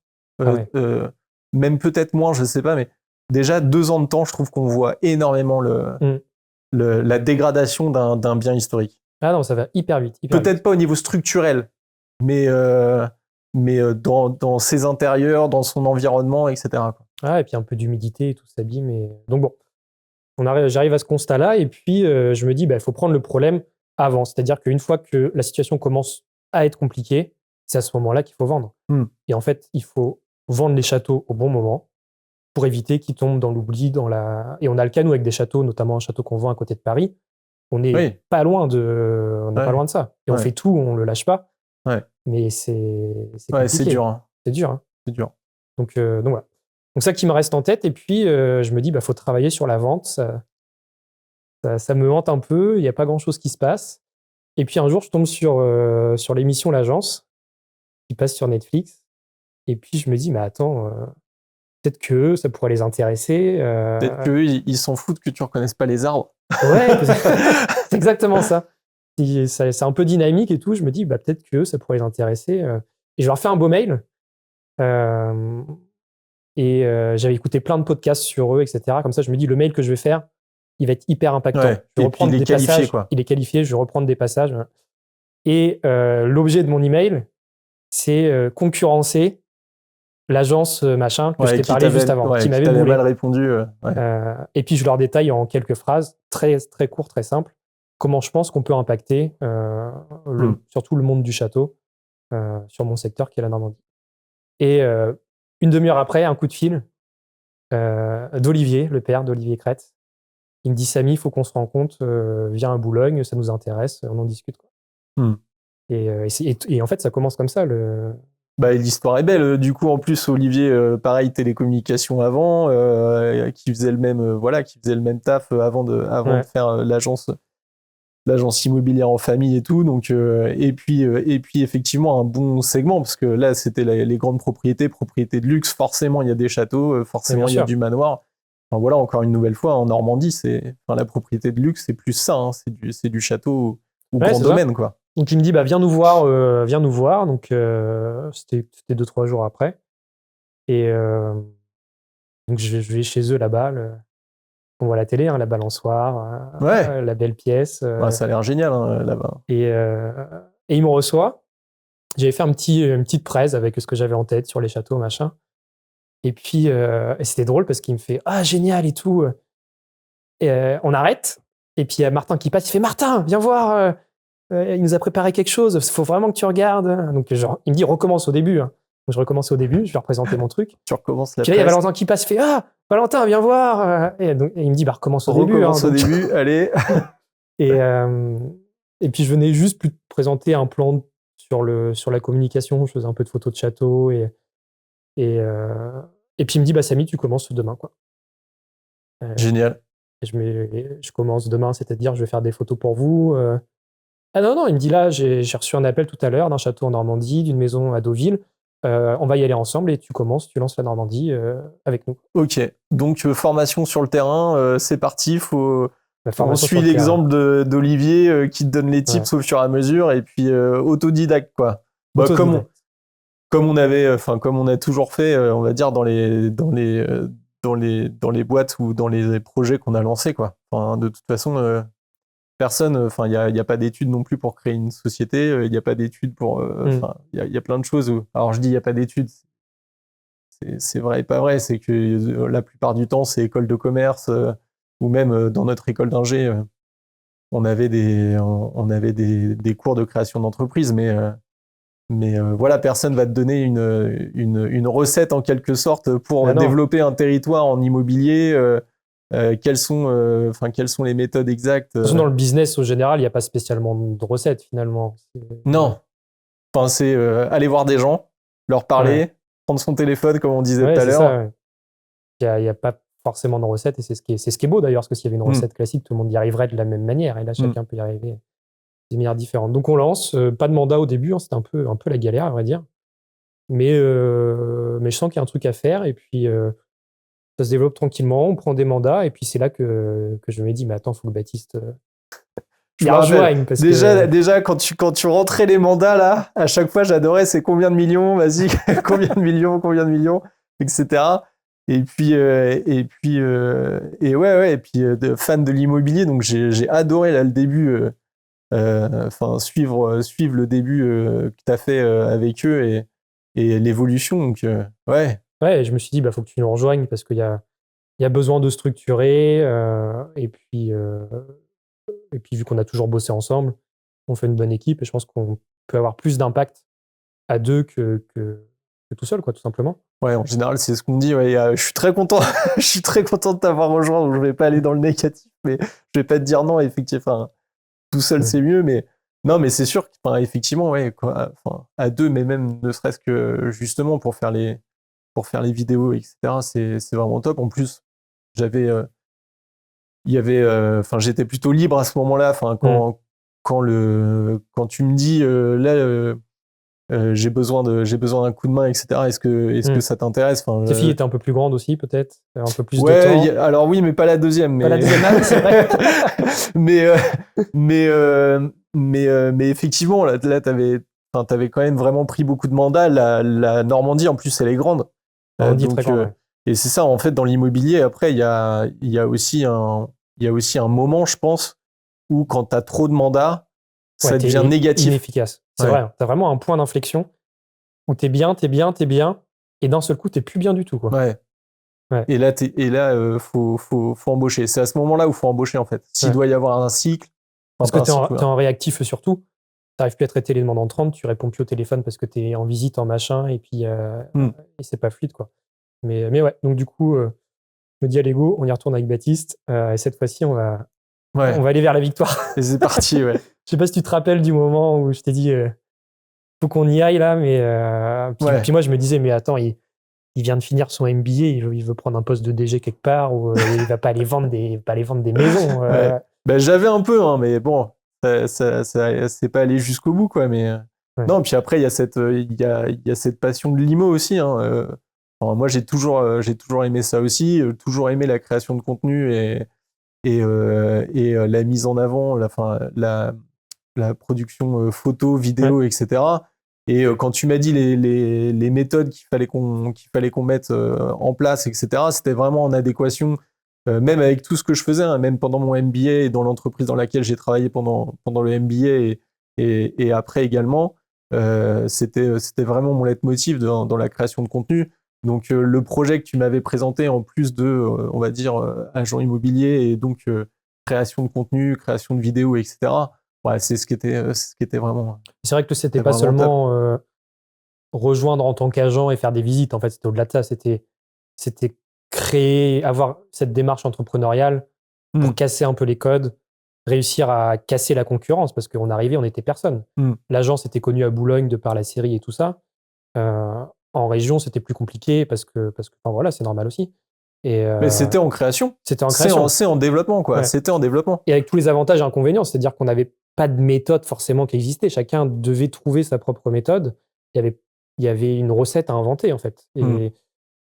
même peut-être moins, je sais pas, mais déjà 2 ans de temps, je trouve qu'on voit énormément la dégradation d'un bien historique. Ah non, ça va hyper vite. Peut-être pas au niveau structurel, mais dans ses intérieurs, dans son environnement, etc. quoi. Ah, et puis un peu d'humidité, tout s'abîme. Donc bon, j'arrive à ce constat-là, et puis je me dis, il faut prendre le problème avant. C'est-à-dire qu'une fois que la situation commence à être compliquée, c'est à ce moment-là qu'il faut vendre. Et en fait, il faut vendre les châteaux au bon moment pour éviter qu'ils tombent dans l'oubli. Et on a le cas, nous, avec des châteaux, notamment un château qu'on vend à côté de Paris. On n'est pas loin pas loin de ça. Et on fait tout, on ne le lâche pas. Mais c'est compliqué. C'est dur. Hein. C'est dur. Hein. C'est dur. Donc voilà. Donc ça qui me reste en tête. Et puis, je me dis, faut travailler sur la vente. Ça me hante un peu. Il n'y a pas grand-chose qui se passe. Et puis un jour, je tombe sur l'émission L'Agence, qui passe sur Netflix. Et puis, je me dis, mais attends, peut-être que ça pourrait les intéresser. Peut-être qu'eux, ils s'en foutent que tu ne reconnaisses pas les arbres. Ouais, c'est exactement ça. C'est un peu dynamique et tout. Je me dis, peut-être que ça pourrait les intéresser. Et je leur fais un beau mail. J'avais écouté plein de podcasts sur eux, etc. Comme ça, je me dis, le mail que je vais faire, il va être hyper impactant. Ouais. Je vais reprendre des passages. Quoi. Il est qualifié, je vais reprendre des passages. Et l'objet de mon email, c'est concurrencer l'agence machin que je t'ai parlé juste avant, qui m'avait mal répondu. Et puis je leur détaille en quelques phrases, très, très courtes, très simples, comment je pense qu'on peut impacter surtout le monde du château sur mon secteur qui est la Normandie. Et une demi-heure après, un coup de fil d'Olivier, le père d'Olivier Crête. Il me dit, Samy, il faut qu'on se rencontre, viens à Boulogne, ça nous intéresse, on en discute. Quoi. Et en fait, ça commence comme ça. L'histoire est belle. Du coup, en plus, Olivier, pareil, télécommunications avant, qui faisait le même taf avant de faire l'agence immobilière en famille et tout. Donc, et puis effectivement, un bon segment, parce que là, c'était les grandes propriétés de luxe. Forcément, il y a des châteaux, forcément, il y a du manoir. Enfin, voilà, encore une nouvelle fois, en Normandie, la propriété de luxe, c'est plus ça. Hein, c'est du château ou grand domaine, quoi. Donc, il me dit, viens nous voir. Donc, c'était 2-3 jours après. Et donc, je vais chez eux là-bas. On voit la télé, la balançoire, la belle pièce. Ça a l'air génial, là-bas. Et il me reçoit. j'avais fait une petite presse avec ce que j'avais en tête sur les châteaux, machin. Et puis, et c'était drôle parce qu'il me fait « Ah, génial et tout !» Et on arrête. Et puis, il y a Martin qui passe. Il fait « Martin, viens voir, il nous a préparé quelque chose. Il faut vraiment que tu regardes. » Donc, genre, il me dit « Recommence au début. » Donc, je recommence au début. Je vais représenter mon truc. Tu recommences la Puis là, il y a Valentin qui passe. Il fait « Ah, Valentin, viens voir. » Et il me dit « Bah, recommence au début. » Recommence au début, allez. Et puis, je venais juste plus présenter un plan sur la communication. Je faisais un peu de photos de château. Et puis, il me dit « Bah, Samy, tu commences demain, quoi. » Génial. Je commence demain, c'est-à-dire je vais faire des photos pour vous. Ah non, il me dit là, j'ai reçu un appel tout à l'heure d'un château en Normandie, d'une maison à Deauville. On va y aller ensemble et tu lances la Normandie avec nous. Ok, donc formation sur le terrain, c'est parti. On suit sur le l'exemple d'Olivier qui te donne les tips au fur et à mesure et puis autodidacte quoi. Comme on a toujours fait, on va dire dans les boîtes ou dans les projets qu'on a lancés quoi. Enfin, de toute façon, personne, enfin il y a pas d'études non plus pour créer une société, il y a pas d'études pour, il y a plein de choses. Alors je dis il y a pas d'études, c'est vrai et pas vrai, c'est que la plupart du temps c'est école de commerce ou même dans notre école d'ingé, on avait des cours de création d'entreprise, mais voilà, personne va te donner une recette en quelque sorte pour développer un territoire en immobilier. Quelles sont les méthodes exactes. De toute façon, dans le business au général, il n'y a pas spécialement de recettes finalement. Non. Enfin, c'est aller voir des gens, leur parler, prendre son téléphone comme on disait tout à l'heure. Il n'y a pas forcément de recette et c'est ce qui est beau d'ailleurs, parce que s'il y avait une recette classique, tout le monde y arriverait de la même manière et là, chacun peut y arriver de manière différente. Donc on lance, pas de mandat au début, c'était un peu la galère à vrai dire. Mais je sens qu'il y a un truc à faire et puis ça se développe tranquillement, on prend des mandats et puis c'est là que je me dis mais attends, faut que Baptiste je rejoigne parce déjà quand tu rentrais les mandats là, à chaque fois j'adorais c'est combien de millions, vas-y, combien de millions, etc. Et puis fan de l'immobilier, donc j'ai adoré là le début. Suivre le début que tu as fait avec eux et l'évolution. Donc, ouais, je me suis dit, bah, faut que tu nous rejoignes parce qu'il y a besoin de structurer. Et puis, vu qu'on a toujours bossé ensemble, on fait une bonne équipe et je pense qu'on peut avoir plus d'impact à deux que tout seul, quoi, tout simplement. Ouais, en général, c'est ce qu'on me dit. Ouais, je suis très content. Je suis très content de t'avoir rejoint. Donc je vais pas aller dans le négatif, mais je vais pas te dire non, effectivement. Tout seul, c'est mieux, mais non, mais c'est sûr qu'effectivement, ouais, quoi, à deux, mais même ne serait-ce que justement pour faire les vidéos, etc., c'est vraiment top. En plus, j'étais plutôt libre à ce moment-là. Quand tu me dis là, j'ai besoin d'un coup de main, etc. Est-ce que ça t'intéresse? Ta fille était un peu plus grande aussi, peut-être, un peu plus de temps. Ouais, alors oui, mais pas la deuxième. Pas la deuxième âme, c'est vrai. mais effectivement, là, t'avais quand même vraiment pris beaucoup de mandats. La Normandie, en plus, elle est grande. Normandie très grande. Et c'est ça, en fait, dans l'immobilier. Après, il y a aussi un moment, je pense, où quand t'as trop de mandats, ça devient négatif. Inefficace. C'est vrai. T'as vraiment un point d'inflexion où t'es bien, et d'un seul coup, t'es plus bien du tout, quoi. Ouais. Et là, faut embaucher. C'est à ce moment-là où faut embaucher, en fait. S'il doit y avoir un cycle. Parce que t'es en réactif surtout. T'arrives plus à traiter les demandes entrantes, tu réponds plus au téléphone parce que t'es en visite, en machin, et puis et c'est pas fluide, quoi. Mais ouais, donc du coup, je me dis, allez, go, on y retourne avec Baptiste. Et cette fois-ci, on va aller vers la victoire. Et c'est parti, ouais. Je sais pas si tu te rappelles du moment où je t'ai dit, faut qu'on y aille là, mais puis moi, je me disais, mais attends, il vient de finir son MBA, il veut prendre un poste de DG quelque part, ou il va pas aller vendre des maisons. Ben, j'avais un peu, hein, mais bon, ça c'est pas allé jusqu'au bout, quoi. Mais non, puis après, il y a cette passion de l'IMO aussi. Hein, moi, j'ai toujours aimé ça aussi, toujours aimé la création de contenu et la mise en avant, la production photo, vidéo, etc. Et quand tu m'as dit les méthodes qu'il fallait qu'on mette en place, etc., c'était vraiment en adéquation, même avec tout ce que je faisais, hein, même pendant mon MBA et dans l'entreprise dans laquelle j'ai travaillé pendant le MBA et après également. C'était vraiment mon leitmotiv dans la création de contenu. Donc le projet que tu m'avais présenté, en plus de, on va dire, agent immobilier et donc création de contenu, création de vidéos, etc. Ouais, c'est ce qui était vraiment. C'est vrai que c'était pas seulement rejoindre en tant qu'agent et faire des visites. En fait, c'était au-delà de ça. C'était créer, avoir cette démarche entrepreneuriale pour casser un peu les codes, réussir à casser la concurrence, parce qu'on arrivait, on n'était personne. L'agence était connue à Boulogne de par la série et tout ça. En région, c'était plus compliqué parce que enfin, voilà, c'est normal aussi. Mais c'était en création. C'était en création. C'est en développement, quoi. Ouais. C'était en développement. Et avec tous les avantages et inconvénients, c'est-à-dire qu'on n'avait pas de méthode forcément qui existait. Chacun devait trouver sa propre méthode. Il y avait une recette à inventer, en fait.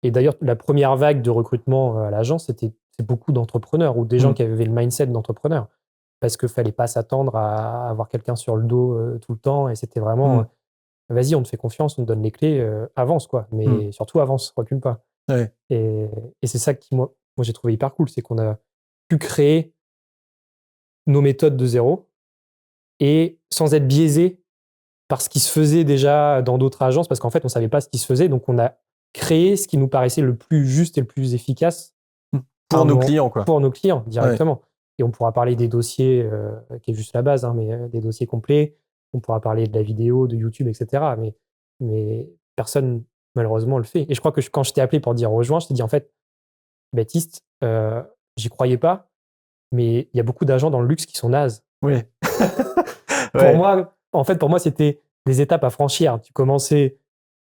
Et d'ailleurs, la première vague de recrutement à l'agence, c'est beaucoup d'entrepreneurs ou des gens qui avaient le mindset d'entrepreneur. Parce qu'il ne fallait pas s'attendre à avoir quelqu'un sur le dos tout le temps. Et c'était vraiment, vas-y, on te fait confiance, on te donne les clés, avance, quoi. Mais surtout, avance, recule pas. Ouais. Et c'est ça qui, moi j'ai trouvé hyper cool, c'est qu'on a pu créer nos méthodes de zéro et sans être biaisé par ce qui se faisait déjà dans d'autres agences, parce qu'en fait, on ne savait pas ce qui se faisait. Donc, on a créé ce qui nous paraissait le plus juste et le plus efficace pour nos clients, quoi. Pour nos clients, directement. Ouais. Et on pourra parler des dossiers, qui est juste la base, hein, mais des dossiers complets. On pourra parler de la vidéo, de YouTube, etc. Mais personne, malheureusement, le fait. Et je crois que quand je t'ai appelé pour dire rejoins, je t'ai dit en fait, Baptiste, j'y croyais pas, mais il y a beaucoup d'agents dans le luxe qui sont nazes. Oui. Pour moi, c'était des étapes à franchir. Tu commençais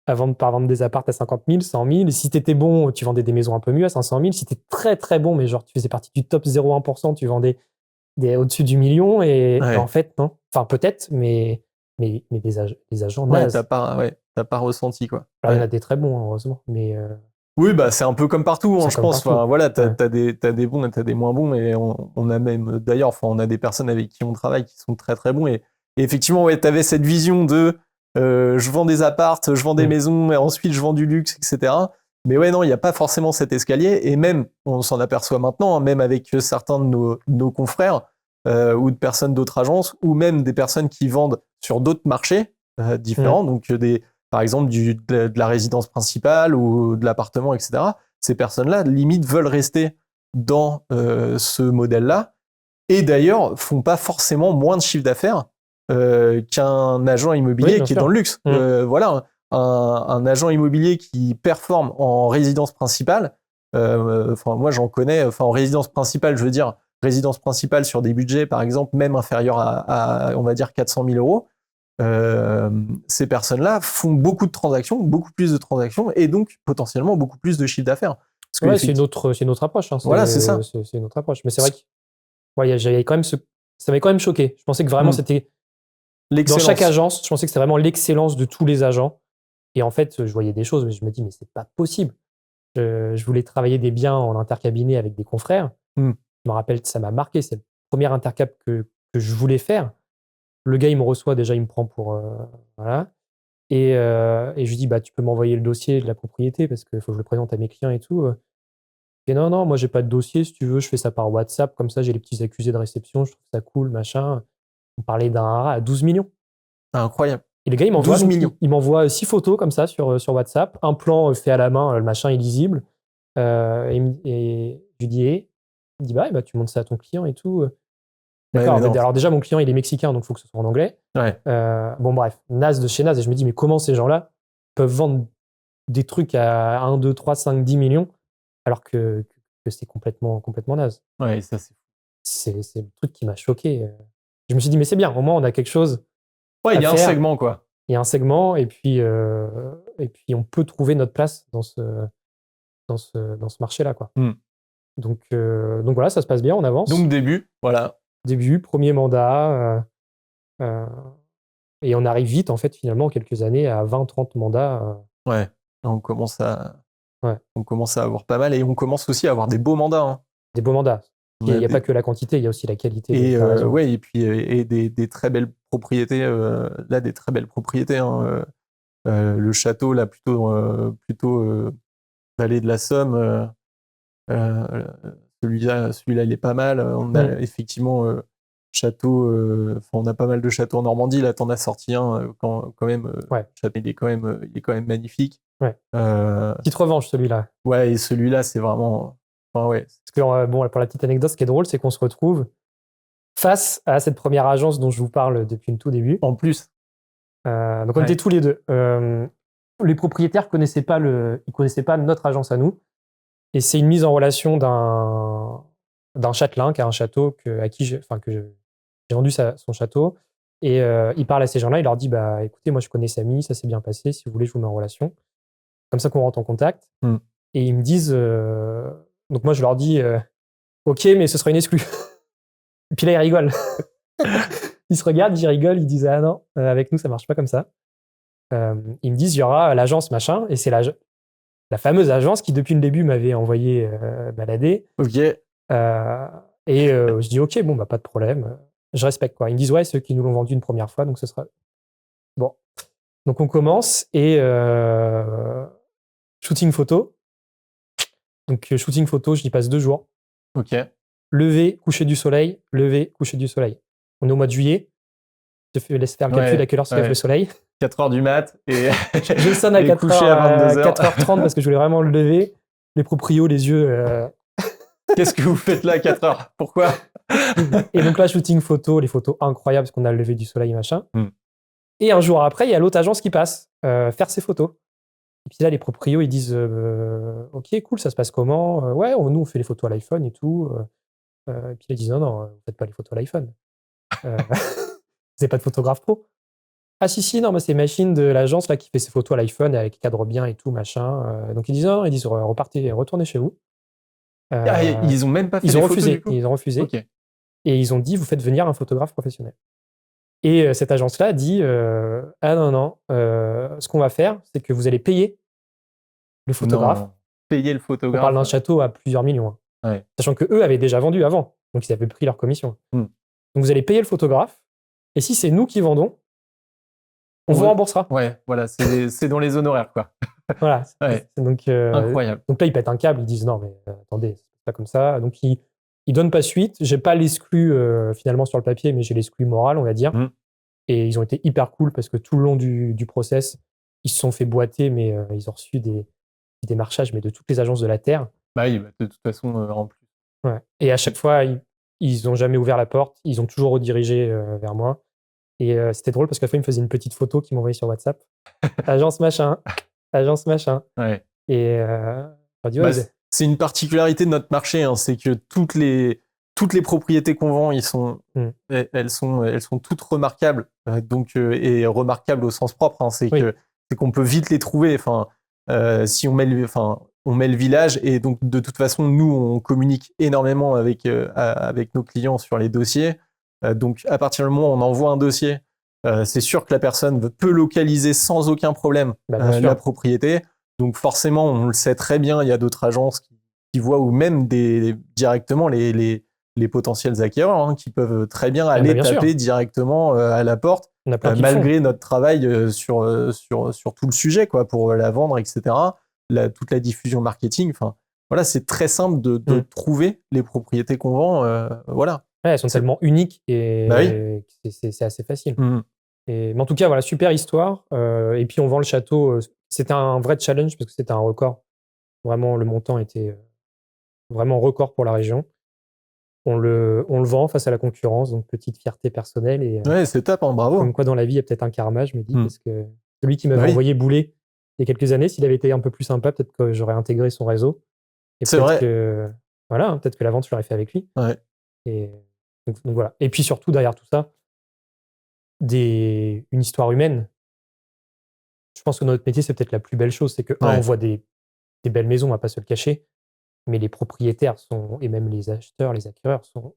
par vendre des apparts à 50 000, 100 000. Si tu étais bon, tu vendais des maisons un peu mieux à 500 000. Si tu étais très, très bon, mais genre tu faisais partie du top 0,1%, tu vendais au-dessus du million. Et en fait, non. Enfin, peut-être, mais des agents nazes. T'as pas ressenti, quoi. Alors, il y en a des très bons, heureusement. Mais oui, bah, c'est un peu comme partout, je pense. Partout. Enfin, voilà, t'as des bons et t'as des moins bons. Et on a même, d'ailleurs, on a des personnes avec qui on travaille qui sont très, très bons. Et effectivement, ouais, t'avais cette vision de je vends des appartes, je vends des maisons, et ensuite je vends du luxe, etc. Mais ouais, non, il n'y a pas forcément cet escalier. Et même, on s'en aperçoit maintenant, hein, même avec certains de nos confrères ou de personnes d'autres agences, ou même des personnes qui vendent sur d'autres marchés différents, donc par exemple de la résidence principale ou de l'appartement, etc. Ces personnes-là, limite, veulent rester dans ce modèle-là et d'ailleurs font pas forcément moins de chiffre d'affaires qu'un agent immobilier qui est dans le luxe. Voilà, un agent immobilier qui performe en résidence principale, moi j'en connais, en résidence principale, je veux dire, résidence principale sur des budgets, par exemple, même inférieurs à on va dire 400 000 €. Ces personnes-là font beaucoup de transactions, beaucoup plus de transactions, et donc potentiellement beaucoup plus de chiffre d'affaires. Ouais, c'est une autre approche. Hein. Voilà, c'est ça. C'est une autre approche. Mais c'est vrai que j'avais quand même ça m'avait quand même choqué. Je pensais que vraiment c'était dans chaque agence, je pensais que c'était vraiment l'excellence de tous les agents. Et en fait, je voyais des choses, mais je me dis, mais c'est pas possible. Je voulais travailler des biens en intercabinet avec des confrères. Je me rappelle, ça m'a marqué. C'est le premier intercap que je voulais faire. Le gars, il me reçoit déjà, il me prend pour voilà. Et je lui dis, bah, tu peux m'envoyer le dossier de la propriété parce qu'il faut que je le présente à mes clients et tout. Et non, moi, j'ai pas de dossier. Si tu veux, je fais ça par WhatsApp. Comme ça, j'ai les petits accusés de réception. Je trouve ça cool, machin. On parlait d'un haras à 12 millions. Incroyable. Et le gars, il m'envoie 6 photos comme ça sur WhatsApp. Un plan fait à la main, le machin est lisible. Et je lui dis, il dit, bah, tu montres ça à ton client et tout. D'accord, mais alors déjà, mon client, il est mexicain, donc il faut que ce soit en anglais. Ouais. Bon, bref, naze de chez naze. Et je me dis, mais comment ces gens-là peuvent vendre des trucs à 1, 2, 3, 5, 10 millions alors que c'est complètement naze. Ouais, ça, c'est le truc qui m'a choqué. Je me suis dit, mais c'est bien, au moins, on a quelque chose. Ouais, il y a un segment, quoi. Il y a un segment, et puis on peut trouver notre place dans ce marché-là, quoi. Donc voilà, ça se passe bien, on avance. Donc début, voilà. Début, premier mandat. Et on arrive vite, en fait, finalement, en quelques années, à 20-30 mandats. Ouais, on commence à avoir pas mal, et on commence aussi à avoir des beaux mandats. Hein. Des beaux mandats. Il n'y a pas que la quantité, il y a aussi la qualité. Et ouais, et puis des très belles propriétés. Là, des très belles propriétés. Hein. Le château, là, plutôt vallée de la Somme. Celui-là, il est pas mal. On a effectivement châteaux. On a pas mal de châteaux en Normandie. Là, t'en as sorti un quand même. Ouais. Il est quand même magnifique. Ouais. Petite revanche, celui-là. Ouais, et celui-là, c'est vraiment. Enfin, ouais. Parce que, pour la petite anecdote, ce qui est drôle, c'est qu'on se retrouve face à cette première agence dont je vous parle depuis le tout début. En plus. Donc, on était tous les deux. Les propriétaires connaissaient pas notre agence à nous. Et c'est une mise en relation d'un châtelain qui a un château que j'ai vendu son château. Et il parle à ces gens-là, il leur dit bah écoutez, moi je connais Samy, ça s'est bien passé, si vous voulez, je vous mets en relation. Comme ça qu'on rentre en contact. Et ils me disent donc moi je leur dis ok, mais ce sera une exclue. Et puis là ils rigolent. Ils se regardent, ils rigolent, ils disent ah non, avec nous ça marche pas comme ça. Ils me disent il y aura l'agence machin, et c'est la fameuse agence qui depuis le début m'avait envoyé balader. Ok. Et je dis ok, bon bah pas de problème, je respecte quoi. Ils me disent ouais, ceux qui nous l'ont vendu une première fois, donc ce sera bon. Donc on commence et shooting photo. Donc shooting photo, j'y passe 2 jours. Ok. Lever, coucher du soleil, lever, coucher du soleil. On est au mois de juillet. Je laisse faire le calcul à quelle heure se lève le soleil. 4h du mat et je sonne à 4h30 parce que je voulais vraiment le lever. Les proprios, les yeux. Qu'est-ce que vous faites là à 4h? Pourquoi? Et donc là, shooting photo, les photos incroyables parce qu'on a le lever du soleil, machin. Et un jour après, il y a l'autre agence qui passe faire ses photos. Et puis là, les proprios, ils disent ok, cool, ça se passe comment? Ouais, nous, on fait les photos à l'iPhone et tout. Et puis ils disent non, vous faites pas les photos à l'iPhone. Vous n'avez pas de photographe pro? Ah si, non, mais c'est machine de l'agence là qui fait ses photos à l'iPhone avec cadre bien et tout, machin. Donc ils disent non, repartez, retournez chez vous. Ils ont même pas fait ils ont les refusé, photos, du coup. ils ont refusé. Okay. Et ils ont dit vous faites venir un photographe professionnel. Et cette agence-là a dit ah non, ce qu'on va faire, c'est que vous allez payer le photographe. Non, payer le photographe. On parle d'un château à plusieurs millions. Ouais. Sachant qu'eux avaient déjà vendu avant, donc ils avaient pris leur commission. Donc vous allez payer le photographe, et si c'est nous qui vendons, on vous remboursera. Ouais, voilà, c'est dans les honoraires, quoi. Voilà. Ouais. Donc, incroyable. Donc là, ils pètent un câble, ils disent non, mais attendez, c'est pas comme ça. Donc ils donnent pas suite. J'ai pas l'exclu finalement sur le papier, mais j'ai l'exclu moral, on va dire. Et ils ont été hyper cool parce que tout le long du process, ils se sont fait boiter, mais ils ont reçu des démarchages, mais de toutes les agences de la Terre. Bah oui, de toute façon, en plus. Ouais. Et à chaque fois, ils ont jamais ouvert la porte, ils ont toujours redirigé vers moi. Et c'était drôle parce qu'à la fois, ils me faisaient une petite photo qu'ils m'envoyaient sur WhatsApp. Agence machin. Ouais. Et dit, ouais, c'est une particularité de notre marché, hein, c'est que toutes les propriétés qu'on vend, elles sont toutes remarquables, et remarquables au sens propre. Hein, c'est qu'on peut vite les trouver. Enfin, si on met le village, et donc de toute façon, nous, on communique énormément avec nos clients sur les dossiers. Donc, à partir du moment où on envoie un dossier, c'est sûr que la personne peut localiser sans aucun problème la propriété. Donc forcément, on le sait très bien, il y a d'autres agences qui voient, ou même directement les potentiels acquéreurs, hein, qui peuvent très bien aller taper directement à la porte, malgré notre travail sur tout le sujet, quoi, pour la vendre, etc. Toute la diffusion marketing. Enfin, voilà, c'est très simple de trouver les propriétés qu'on vend. Voilà. Ouais, elles sont tellement uniques et c'est assez facile. Mais en tout cas, voilà, super histoire. Et puis on vend le château. C'était un vrai challenge parce que c'était un record. Vraiment, le montant était vraiment record pour la région. On le vend face à la concurrence, donc petite fierté personnelle. Et, ouais, c'est top, hein, bravo. Comme quoi, dans la vie, il y a peut-être un karma, je me dis, parce que celui qui m'avait envoyé bouler il y a quelques années, s'il avait été un peu plus sympa, peut-être que j'aurais intégré son réseau. Et c'est vrai. Voilà, peut-être que la vente, je l'aurais fait avec lui. Ouais. Et donc voilà. Et puis surtout, derrière tout ça, une histoire humaine. Je pense que dans notre métier, c'est peut-être la plus belle chose. C'est que, on voit des belles maisons, on va pas se le cacher, mais les propriétaires et même les acheteurs, les acquéreurs sont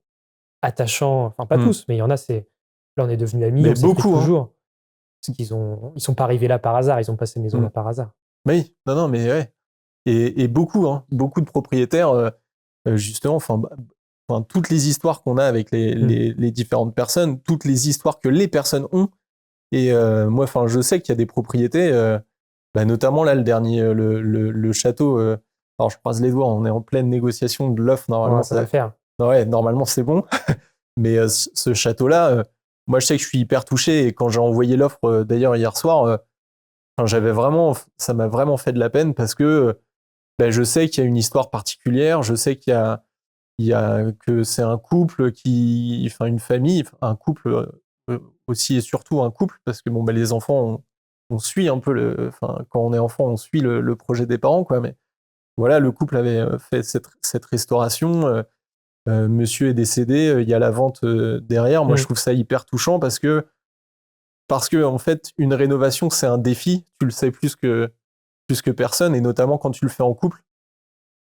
attachants. Enfin, pas tous, mais il y en a, là, on est devenus amis, mais on s'écrit toujours. Hein. Parce qu'ils sont pas arrivés là par hasard, ils ont pas ces maisons-là par hasard. Oui, non, mais ouais. Et beaucoup de propriétaires, justement, toutes les histoires qu'on a avec les différentes personnes, toutes les histoires que les personnes ont. Et moi, je sais qu'il y a des propriétés, notamment là, le dernier, le château. Alors, je croise les doigts, on est en pleine négociation de l'offre. Normalement, ça va le faire. Ouais, normalement, c'est bon. ce château-là, moi, je sais que je suis hyper touché. Et quand j'ai envoyé l'offre, d'ailleurs, hier soir, ça m'a vraiment fait de la peine parce que je sais qu'il y a une histoire particulière. Je sais que c'est un couple une famille, un couple aussi et surtout un couple parce que les enfants, on suit un peu quand on est enfant, on suit le projet des parents, quoi. Mais voilà, le couple avait fait cette restauration. Monsieur est décédé, il y a la vente derrière. Moi, je trouve ça hyper touchant parce que en fait, une rénovation, c'est un défi. Tu le sais plus que personne, et notamment quand tu le fais en couple.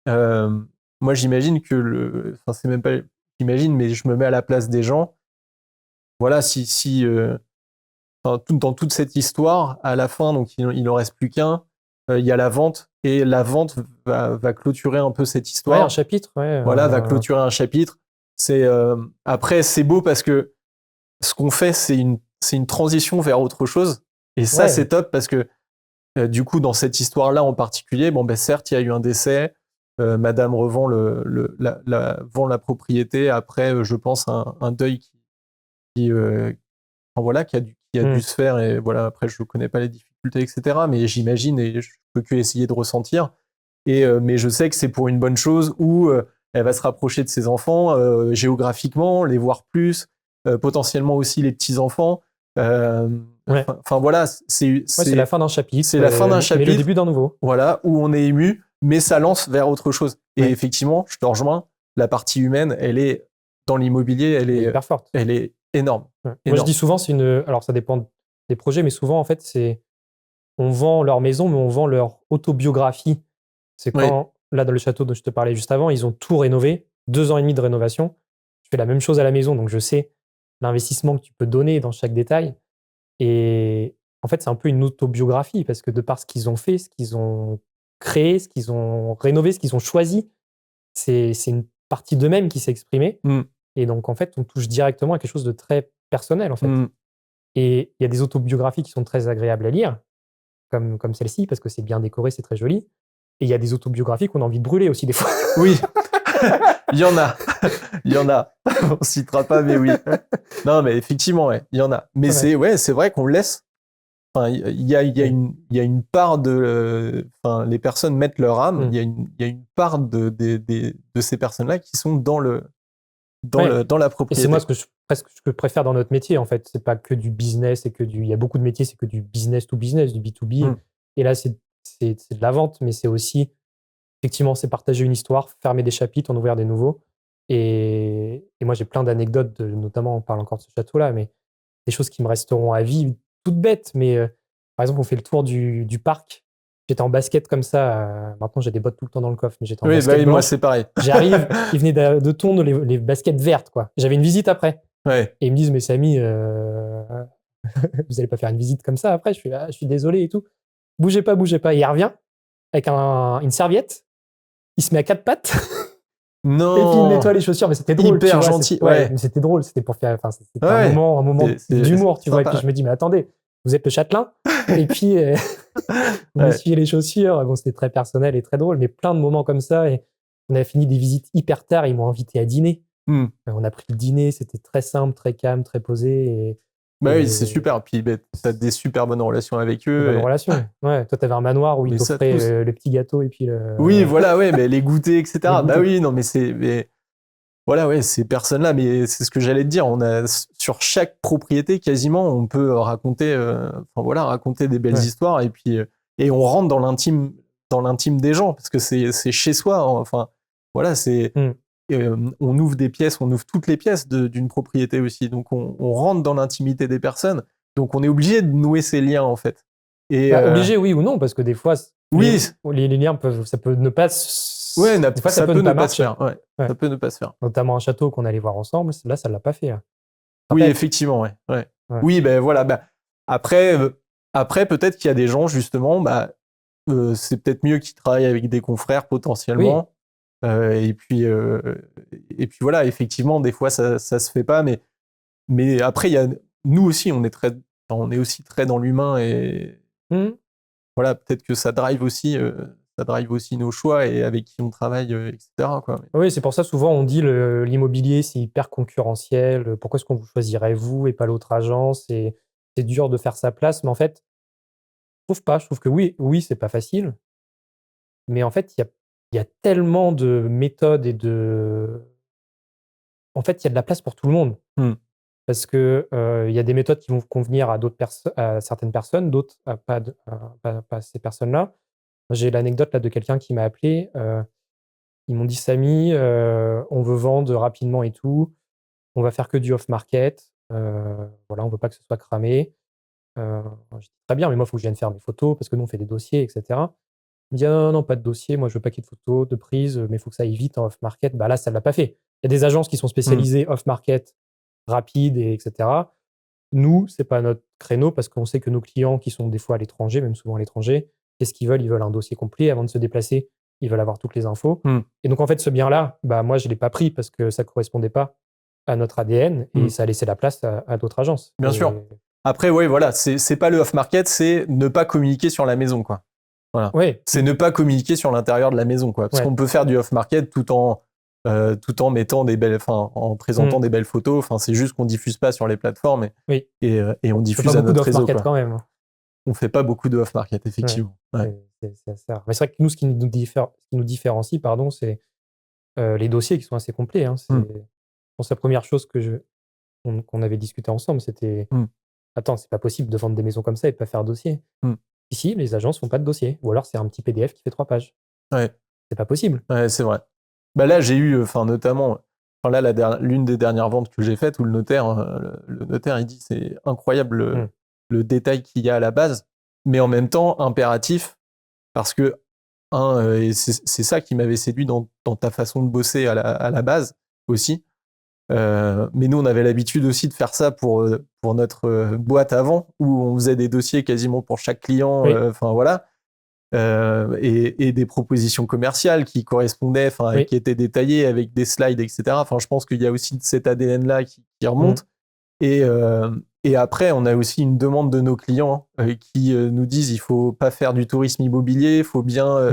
Moi, j'imagine que c'est même pas, j'imagine, mais je me mets à la place des gens. Voilà, dans toute cette histoire, à la fin, donc il en reste plus qu'un. Il y a la vente, et la vente va clôturer un peu cette histoire. Ouais, un chapitre. Ouais, voilà, va clôturer un chapitre. Après, c'est beau parce que ce qu'on fait, c'est une transition vers autre chose. Et ça, c'est top parce que du coup, dans cette histoire-là en particulier, certes, il y a eu un décès. Madame revend vend la propriété après, je pense, un deuil qui a dû se faire. Et voilà, après, je ne connais pas les difficultés, etc. Mais j'imagine, et je peux que essayer de ressentir. Mais je sais que c'est pour une bonne chose où elle va se rapprocher de ses enfants géographiquement, les voir plus, potentiellement aussi les petits-enfants. Voilà, c'est la fin d'un chapitre. C'est la fin d'un chapitre. Mais le début d'un nouveau. Voilà, où on est ému, mais ça lance vers autre chose. Et effectivement, je te rejoins, la partie humaine, elle est dans l'immobilier, elle est hyper forte. Elle est énorme. Moi, je dis souvent, alors ça dépend des projets, mais souvent, en fait, on vend leur maison, mais on vend leur autobiographie. C'est quand, là, dans le château dont je te parlais juste avant, ils ont tout rénové, 2 ans et demi de rénovation. Je fais la même chose à la maison, donc je sais l'investissement que tu peux donner dans chaque détail. Et en fait, c'est un peu une autobiographie parce que de par ce qu'ils ont fait, ce qu'ils ont créé, ce qu'ils ont rénové, ce qu'ils ont choisi, c'est une partie d'eux-mêmes qui s'est exprimée. Et donc, en fait, on touche directement à quelque chose de très personnel, en fait. Et il y a des autobiographies qui sont très agréables à lire, comme celle-ci, parce que c'est bien décoré, c'est très joli. Et il y a des autobiographies qu'on a envie de brûler aussi, des fois. Oui, il y en a. Il y en a. On citera pas, mais oui. Non, mais effectivement, il y en a. Mais c'est vrai qu'on laisse. Enfin, il y a une part de. Les personnes mettent leur âme. Il y a une part de ces personnes-là qui sont dans la propriété. Et c'est moi ce que je préfère dans notre métier, en fait. C'est pas que du business, il y a beaucoup de métiers, c'est que du business to business, du B2B. Et là, c'est de la vente, mais c'est aussi, effectivement, c'est partager une histoire, fermer des chapitres, en ouvrir des nouveaux. Et moi, j'ai plein d'anecdotes, notamment, on parle encore de ce château-là, mais des choses qui me resteront à vie, toutes bêtes. Mais par exemple, on fait le tour du parc. J'étais en basket comme ça. Maintenant, j'ai des bottes tout le temps dans le coffre, mais j'étais en basket blanche. Moi, c'est pareil. J'arrive, ils venaient de tondre les baskets vertes, quoi. J'avais une visite après. Et ils me disent, mais Samy, vous n'allez pas faire une visite comme ça après? Je suis désolé et tout. Bougez pas. Et il revient avec une serviette. Il se met à 4 pattes. Non. Et puis il nettoie les chaussures. Mais c'était drôle. Hyper gentil. Mais c'était drôle. C'était pour faire. C'était un moment d'humour, tu vois. Et puis je me dis, mais attendez, vous êtes le châtelain. Et puis vous m'essuyez les chaussures. Bon, c'était très personnel et très drôle, mais plein de moments comme ça. Et on avait fini des visites hyper tard. Ils m'ont invité à dîner. On a pris le dîner. C'était très simple, très calme, très posé. Oui, c'est super. Puis tu as des super bonnes relations avec eux. Bonnes relations. Ouais. Toi, tu avais un manoir où ils t'offraient le petit gâteau et puis Oui, voilà, mais les goûters, etc. Bah oui, non, mais voilà, ces personnes-là, mais c'est ce que j'allais te dire. On a sur chaque propriété quasiment, on peut raconter, raconter des belles histoires, et puis on rentre dans l'intime des gens parce que c'est chez soi. Enfin, voilà, c'est on ouvre des pièces, on ouvre toutes les pièces d'une propriété aussi. Donc on rentre dans l'intimité des personnes. Donc on est obligé de nouer ces liens, en fait. Et obligé, oui ou non, parce que des fois, les liens ça peut ne pas. Des fois, ça peut ne pas se faire. Ça peut ne pas se faire. Notamment un château qu'on allait voir ensemble. Là, ça l'a pas fait. Oui, effectivement, ouais. Oui, voilà. Après, peut-être qu'il y a des gens, justement, c'est peut-être mieux qu'ils travaillent avec des confrères potentiellement. Oui. Et puis voilà, effectivement, des fois, ça se fait pas. Mais après, nous aussi, on est aussi très dans l'humain, et voilà, peut-être que ça drive aussi drive aussi nos choix et avec qui on travaille, etc. quoi. Oui, c'est pour ça souvent on dit l'immobilier c'est hyper concurrentiel. Pourquoi est-ce qu'on vous choisirait vous et pas l'autre agence? Et c'est dur de faire sa place. Mais en fait, je trouve pas. Je trouve que oui, c'est pas facile. Mais en fait, il y a tellement de méthodes en fait, il y a de la place pour tout le monde. Hmm. Parce que il y a des méthodes qui vont convenir à certaines personnes, d'autres pas ces personnes-là. J'ai l'anecdote là de quelqu'un qui m'a appelé. Ils m'ont dit: «Samy, on veut vendre rapidement et tout. On va faire que du off market. Voilà, on veut pas que ce soit cramé». Je dis: «Très bien, mais moi, il faut que je vienne faire mes photos parce que nous, on fait des dossiers et cetera». Il me dit: «Ah non, non, pas de dossier. Moi, je veux pas qu'il y ait de photos, de prises, mais il faut que ça aille vite en off market». Bah là, ça l'a pas fait. Il y a des agences qui sont spécialisées off market, rapide et etc. Nous, c'est pas notre créneau parce qu'on sait que nos clients qui sont des fois à l'étranger, même souvent à l'étranger, qu'est-ce qu'ils veulent? Ils veulent un dossier complet avant de se déplacer. Ils veulent avoir toutes les infos. Et donc, en fait, ce bien-là, bah, moi, je l'ai pas pris parce que ça correspondait pas à notre ADN et ça a laissé la place à d'autres agences. Bien sûr. Après, oui, voilà, c'est pas le off-market, c'est ne pas communiquer sur la maison, quoi. Voilà. Ouais. C'est ne pas communiquer sur l'intérieur de la maison, quoi. Parce qu'on peut faire du off-market tout en mettant des belles, en présentant des belles photos. Enfin, c'est juste qu'on diffuse pas sur les plateformes et on diffuse à notre réseau, quoi. Quand même. On fait pas beaucoup de off-market, effectivement. Ouais. C'est assez rare. Mais c'est vrai que nous, ce qui nous différencie, pardon, c'est les dossiers qui sont assez complets. Hein. Je pense que la première chose qu'on avait discuté ensemble, c'était attends, c'est pas possible de vendre des maisons comme ça et de pas faire de dossier. Ici, les agences font pas de dossier. Ou alors, c'est un petit PDF qui fait 3 pages. Ouais. C'est pas possible. Ouais, c'est vrai. Bah là, j'ai eu, notamment, l'une des dernières ventes que j'ai faites où le notaire, il dit c'est incroyable le détail qu'il y a à la base, mais en même temps impératif parce que et c'est ça qui m'avait séduit dans ta façon de bosser à la base aussi. Mais nous, on avait l'habitude aussi de faire ça pour notre boîte avant, où on faisait des dossiers quasiment pour chaque client. Enfin voilà. Et des propositions commerciales qui correspondaient, qui étaient détaillées avec des slides, etc. Enfin, je pense qu'il y a aussi cet ADN-là qui remonte. Et après, on a aussi une demande de nos clients qui nous disent il faut pas faire du tourisme immobilier, il faut bien,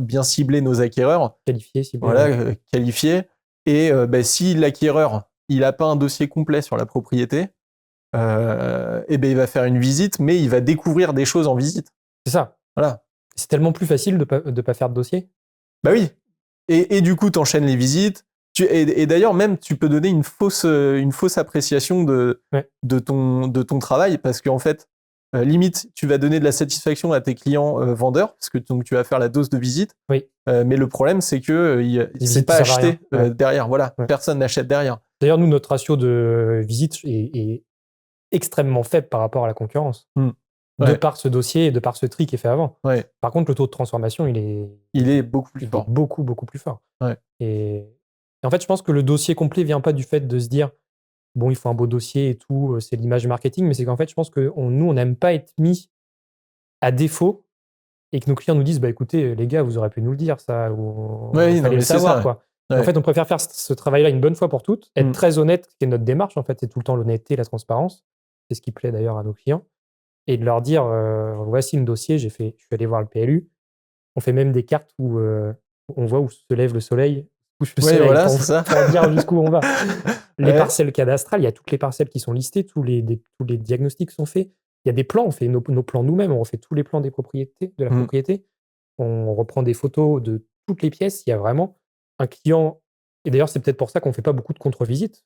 bien cibler nos acquéreurs. Qualifier, cibler. Voilà, qualifier. Et si l'acquéreur, il n'a pas un dossier complet sur la propriété, il va faire une visite, mais il va découvrir des choses en visite. C'est ça. Voilà. C'est tellement plus facile de pas faire de dossier. Bah oui. Et du coup, tu enchaînes les visites. Et d'ailleurs, même, tu peux donner une fausse appréciation de ton travail parce qu'en fait, limite, tu vas donner de la satisfaction à tes clients vendeurs parce que donc, tu vas faire la dose de visite. Mais le problème, c'est que c'est pas acheté derrière. Voilà. Personne n'achète derrière. D'ailleurs, nous, notre ratio de visite est extrêmement faible par rapport à la concurrence. De par ce dossier et de par ce tri qui est fait avant. Par contre, le taux de transformation, il est beaucoup plus fort. Beaucoup, beaucoup plus fort. Et en fait, je pense que le dossier complet vient pas du fait de se dire bon, il faut un beau dossier et tout, c'est l'image marketing, mais c'est qu'en fait, je pense que nous, on n'aime pas être mis à défaut et que nos clients nous disent bah écoutez, les gars, vous aurez pu nous le dire, ça, ou fallait le savoir, ça, quoi. En fait, on préfère faire ce travail-là une bonne fois pour toutes, être très honnête, qui est notre démarche, en fait, c'est tout le temps l'honnêteté, la transparence. C'est ce qui plaît d'ailleurs à nos clients. Et de leur dire voici le dossier, je suis allé voir le PLU. On fait même des cartes où on voit où se lève le soleil, couche le soleil, voilà, pour dire jusqu'où on va. Les parcelles cadastrales, il y a toutes les parcelles qui sont listées, tous les diagnostics sont faits. Il y a des plans, on fait nos plans nous-mêmes, on refait tous les plans des propriétés, de la propriété. On reprend des photos de toutes les pièces. Il y a vraiment un client. Et d'ailleurs, c'est peut-être pour ça qu'on ne fait pas beaucoup de contre-visites.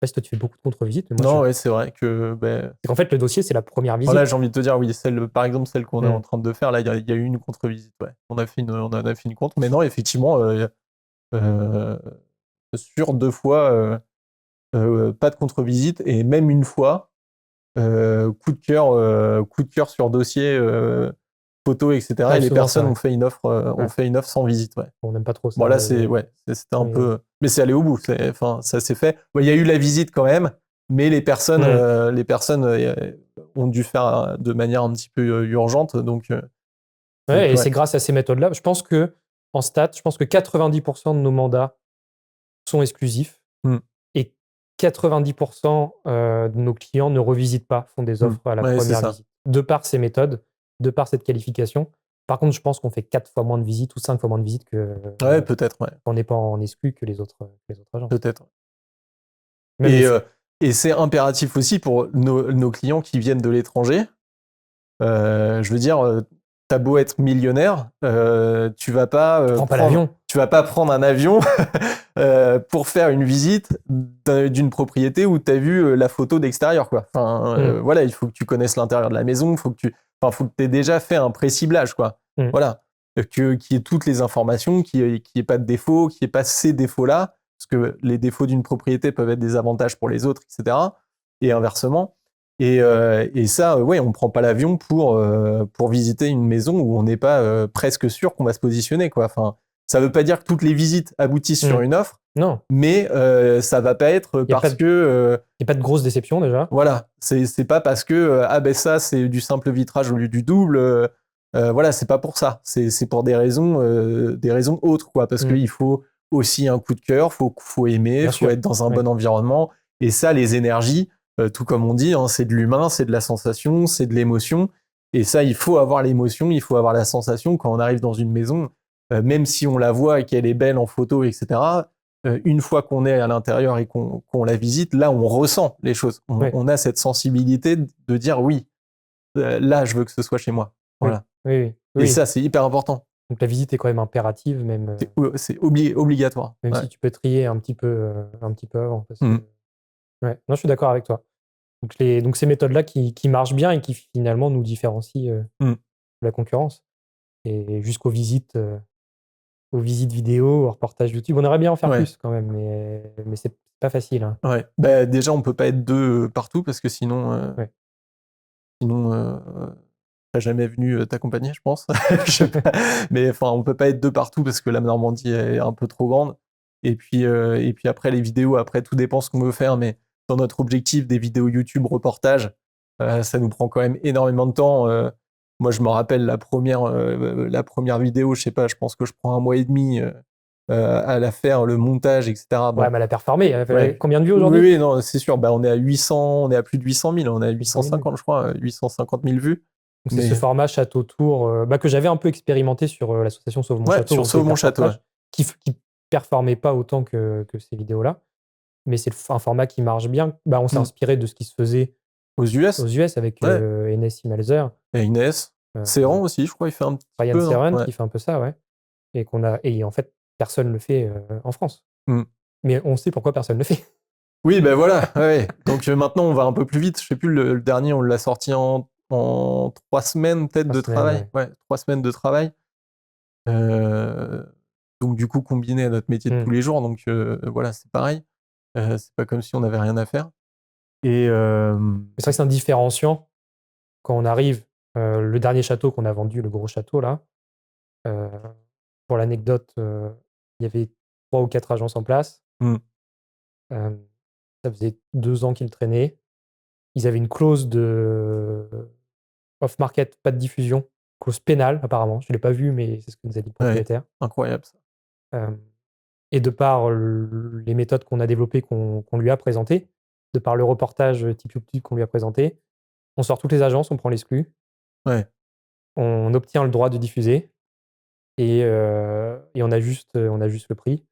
Je sais pas si toi tu fais beaucoup de contre-visites. Non, c'est vrai que. C'est qu'en fait, le dossier, c'est la première visite. Là, j'ai envie de te dire, oui, par exemple, celle qu'on est en train de faire, là, il y a eu une contre-visite. Ouais. On en a fait une contre. Mais non, effectivement, sur 2 fois, pas de contre-visite. Et même une fois, coup de cœur sur dossier, photo, etc. Et les personnes ont fait une offre sans visite. Ouais. On n'aime pas trop ça. Bon, là, c'était un peu. Mais c'est allé au bout. Ça s'est fait. Il y a eu la visite quand même. Mais les personnes ont dû faire de manière un petit peu urgente. Et c'est grâce à ces méthodes-là. Je pense que 90% de nos mandats sont exclusifs. Et 90% de nos clients ne revisitent pas, font des offres à la première visite. De par ces méthodes, de par cette qualification. Par contre, je pense qu'on fait 4 fois moins de visites ou 5 fois moins de visites Ouais, peut-être, ouais. qu'on n'est pas en exclu que les autres agences. Peut-être. Même Et c'est impératif aussi pour nos clients qui viennent de l'étranger. Je veux dire, t'as beau être millionnaire, tu vas pas prendre un avion pour faire une visite d'une propriété où tu as vu la photo d'extérieur, quoi. Enfin, voilà, il faut que tu connaisses l'intérieur de la maison, faut que tu aies déjà fait un pré-ciblage, quoi. Voilà, qu'il y ait toutes les informations, qu'il n'y ait pas de défauts, qu'il n'y ait pas ces défauts-là, parce que les défauts d'une propriété peuvent être des avantages pour les autres, etc. Et inversement. Et ça, ouais, on prend pas l'avion pour visiter une maison où on n'est pas presque sûr qu'on va se positionner, quoi. Enfin, ça veut pas dire que toutes les visites aboutissent sur une offre. Non. Mais ça va pas être parce que... Il n'y a pas de grosse déception déjà. Voilà, c'est pas parce que ça c'est du simple vitrage au lieu du double. Voilà, c'est pas pour ça. C'est pour des raisons autres, quoi. Parce qu'il faut aussi un coup de cœur, faut aimer, Bien faut sûr. être dans un bon environnement. Et ça, les énergies, tout comme on dit, hein, c'est de l'humain, c'est de la sensation, c'est de l'émotion. Et ça, il faut avoir l'émotion, il faut avoir la sensation quand on arrive dans une maison, même si on la voit et qu'elle est belle en photo, etc. Une fois qu'on est à l'intérieur et qu'on la visite, là, on ressent les choses. On a cette sensibilité de dire oui, là, je veux que ce soit chez moi. Voilà. Oui. Et ça, c'est hyper important. Donc la visite est quand même impérative, même. C'est obligatoire. Même si tu peux trier un petit peu avant. Parce que... Non, je suis d'accord avec toi. Donc ces méthodes-là qui marchent bien et qui finalement nous différencient de la concurrence. Et jusqu'aux visites vidéo, aux reportages YouTube. On aimerait bien en faire plus quand même, mais c'est pas facile. Hein. Ouais. Bah, déjà, on peut pas être deux partout parce que sinon, t'as jamais venu t'accompagner, je pense. Je sais pas. Mais enfin, on peut pas être deux partout parce que la Normandie est un peu trop grande. Et puis après, les vidéos, après, tout dépend ce qu'on veut faire. Mais dans notre objectif des vidéos YouTube reportages, ça nous prend quand même énormément de temps. Moi, je me rappelle la première vidéo, je sais pas, je pense que je prends 1 mois et demi à la faire, le montage, etc. Bon. Ouais, mais elle a performé. Elle fait combien de vues aujourd'hui ? Oui, non, c'est sûr. Bah, on est à plus de 800 000. On est à 850, je crois, 850 000 vues. C'est ce format Château Tour que j'avais un peu expérimenté sur l'association Sauve Mon Château. Sur Sauve Mon Château. Qui performait pas autant que ces vidéos-là. Mais c'est un format qui marche bien. Bah, on s'est inspiré de ce qui se faisait aux US avec Enes Imalzer. Et Inès. Serran aussi, je crois, il fait un petit Ryan peu. Ryan Serran qui fait un peu ça, ouais. Et en fait, personne ne le fait en France. Mais on sait pourquoi personne ne le fait. Oui, ben voilà. Ouais. Donc maintenant, on va un peu plus vite. Je sais plus, le dernier, on l'a sorti en 3 semaines peut-être de travail. Ouais, 3 semaines de travail. Donc du coup, combiné à notre métier de tous les jours. Donc voilà, c'est pareil. C'est pas comme si on n'avait rien à faire. Et c'est vrai que c'est un différenciant quand on arrive. Le dernier château qu'on a vendu, le gros château là. Pour l'anecdote, il y avait 3 ou 4 agences en place. Ça faisait 2 ans qu'ils traînaient. Ils avaient une clause de off-market, pas de diffusion, clause pénale apparemment. Je ne l'ai pas vu, mais c'est ce que nous a dit le propriétaire. Incroyable ça. Et de par les méthodes qu'on a développées, qu'on lui a présentées, de par le reportage type YouTube qu'on lui a présenté, on sort toutes les agences, on prend l'exclu, on obtient le droit de diffuser et on a juste le prix.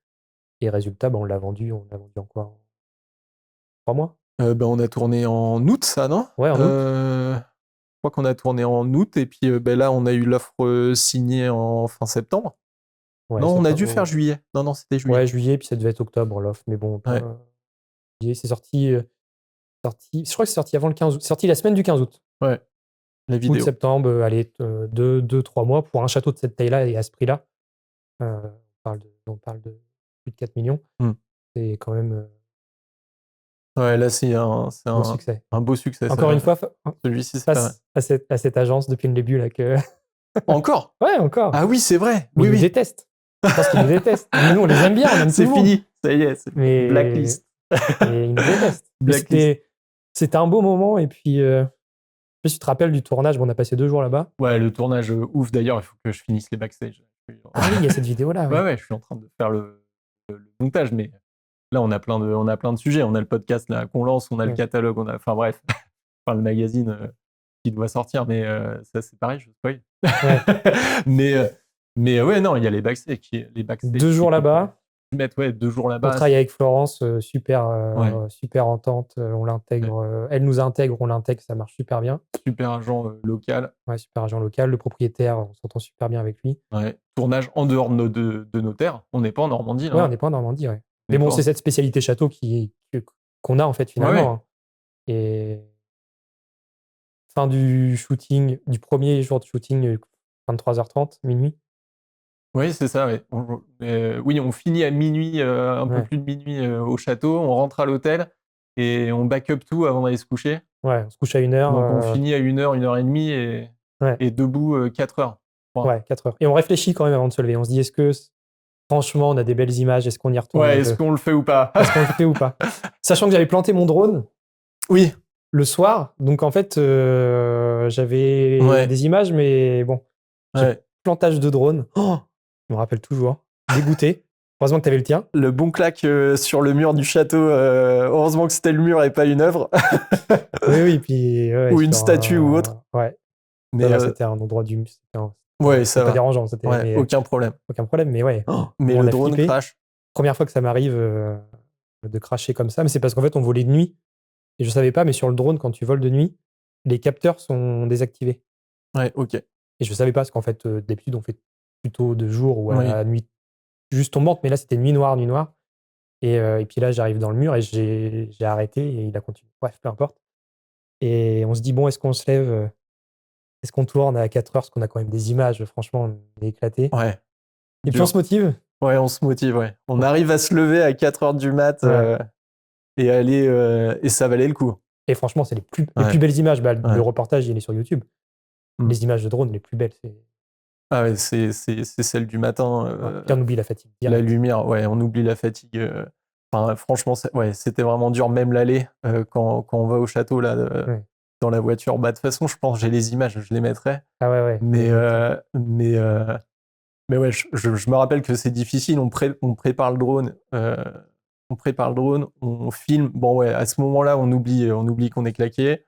Et résultat, on l'a vendu en quoi, en 3 mois. On a tourné en août, ça, non ? Ouais, en août. Je crois qu'on a tourné en août et puis là, on a eu l'offre signée en fin septembre. Ouais, non, on a dû faire juillet. Non, c'était juillet. Ouais, juillet, puis ça devait être octobre l'offre, mais bon, c'est sorti. Je crois que c'est sorti avant le 15 août. C'est sorti la semaine du 15 août. Ouais. La vidéo. Août, septembre, allez, 2-3 mois pour un château de cette taille-là et à ce prix-là. On parle de plus de 4 millions. C'est quand même. Ouais, là, c'est un succès. Un beau succès. Encore une fois, celui-ci, c'est face à cette agence depuis le début là que. Encore ? Ouais, encore. Ah oui, c'est vrai. Mais oui, ils nous détestent. Je pense qu'ils nous détestent. Mais nous, on les aime bien. On aime c'est tout le monde. fini. Ça y est, c'est blacklist. Mais ils nous détestent. C'était un beau moment. Et puis, tu te rappelles du tournage. On a passé 2 jours là-bas. Ouais, le tournage ouf. D'ailleurs, il faut que je finisse les backstage. Ah oui, il y a cette vidéo-là. Ouais, je suis en train de faire le montage, mais là, on a plein de sujets. On a le podcast là qu'on lance, on a le catalogue, enfin bref, le magazine qui doit sortir, mais ça c'est pareil, je spoil. Ouais. mais ouais, non, il y a les backstage. 2 jours là-bas. Ouais, 2 jours On là-bas. travaille avec Florence, super entente. On l'intègre, elle nous intègre, on l'intègre, ça marche super bien. Super agent local. Ouais, super agent local. Le propriétaire, on s'entend super bien avec lui. Ouais. Tournage en dehors de nos terres. On n'est pas en Normandie, là. Ouais, on n'est pas en Normandie, ouais. Mais bon, c'est cette spécialité château qu'on a, en fait, finalement. Ouais. Hein. Et fin du shooting, du premier jour de shooting, 23h30, minuit. Oui, c'est ça, ouais. Oui, on finit à minuit, un peu plus de minuit au château, on rentre à l'hôtel et on back up tout avant d'aller se coucher. Ouais, on se couche à 1h. Donc on finit à 1h, 1h30 et debout 4 heures. Ouais, 4 heures. Et on réfléchit quand même avant de se lever. On se dit, est-ce que, franchement, on a des belles images, est-ce qu'on y retourne? Ouais, est-ce qu'on le fait ou pas? Est-ce qu'on le fait ou pas? Sachant que j'avais planté mon drone. Oui. Le soir, donc en fait, j'avais des images, mais bon, plantage de drone. Oh, je me rappelle toujours. Dégoûté. Heureusement que tu avais le tien. Le bon claque sur le mur du château. Heureusement que c'était le mur et pas une œuvre. Oui, puis ou une statue ou autre. Ouais. Mais c'était un endroit du. ça pas va. dérangeant. Mais, aucun problème. Aucun problème, mais ouais. Mais le drone crash. Première fois que ça m'arrive de crasher comme ça, mais c'est parce qu'en fait, on volait de nuit. Et je savais pas, mais sur le drone, quand tu voles de nuit, les capteurs sont désactivés. Ouais, ok. Et je savais pas, parce qu'en fait, d'habitude, on fait plutôt de jour ou à la nuit juste tombante, mais là, c'était nuit noire. Et puis là, j'arrive dans le mur et j'ai arrêté et il a continué. Bref, peu importe. Et on se dit, bon, est-ce qu'on se lève? Est-ce qu'on tourne à 4 heures? Parce qu'on a quand même des images, franchement, on est éclaté. Ouais. Et puis on se motive. Ouais, on se motive, ouais. On arrive à se lever à 4 heures du mat et aller, et ça valait le coup. Et franchement, c'est les plus belles images. Le reportage, il est sur YouTube. Les images de drone les plus belles, c'est. Ah ouais, c'est celle du matin. Puis on oublie la fatigue. La lumière, ouais, on oublie la fatigue. Enfin, franchement, c'était vraiment dur, même l'aller quand on va au château là, dans la voiture. Bah, de toute façon, je pense que j'ai les images, je les mettrai. Ah ouais. Mais ouais, je me rappelle que c'est difficile. On prépare le drone. On filme. Bon, ouais, à ce moment-là, on oublie qu'on est claqué.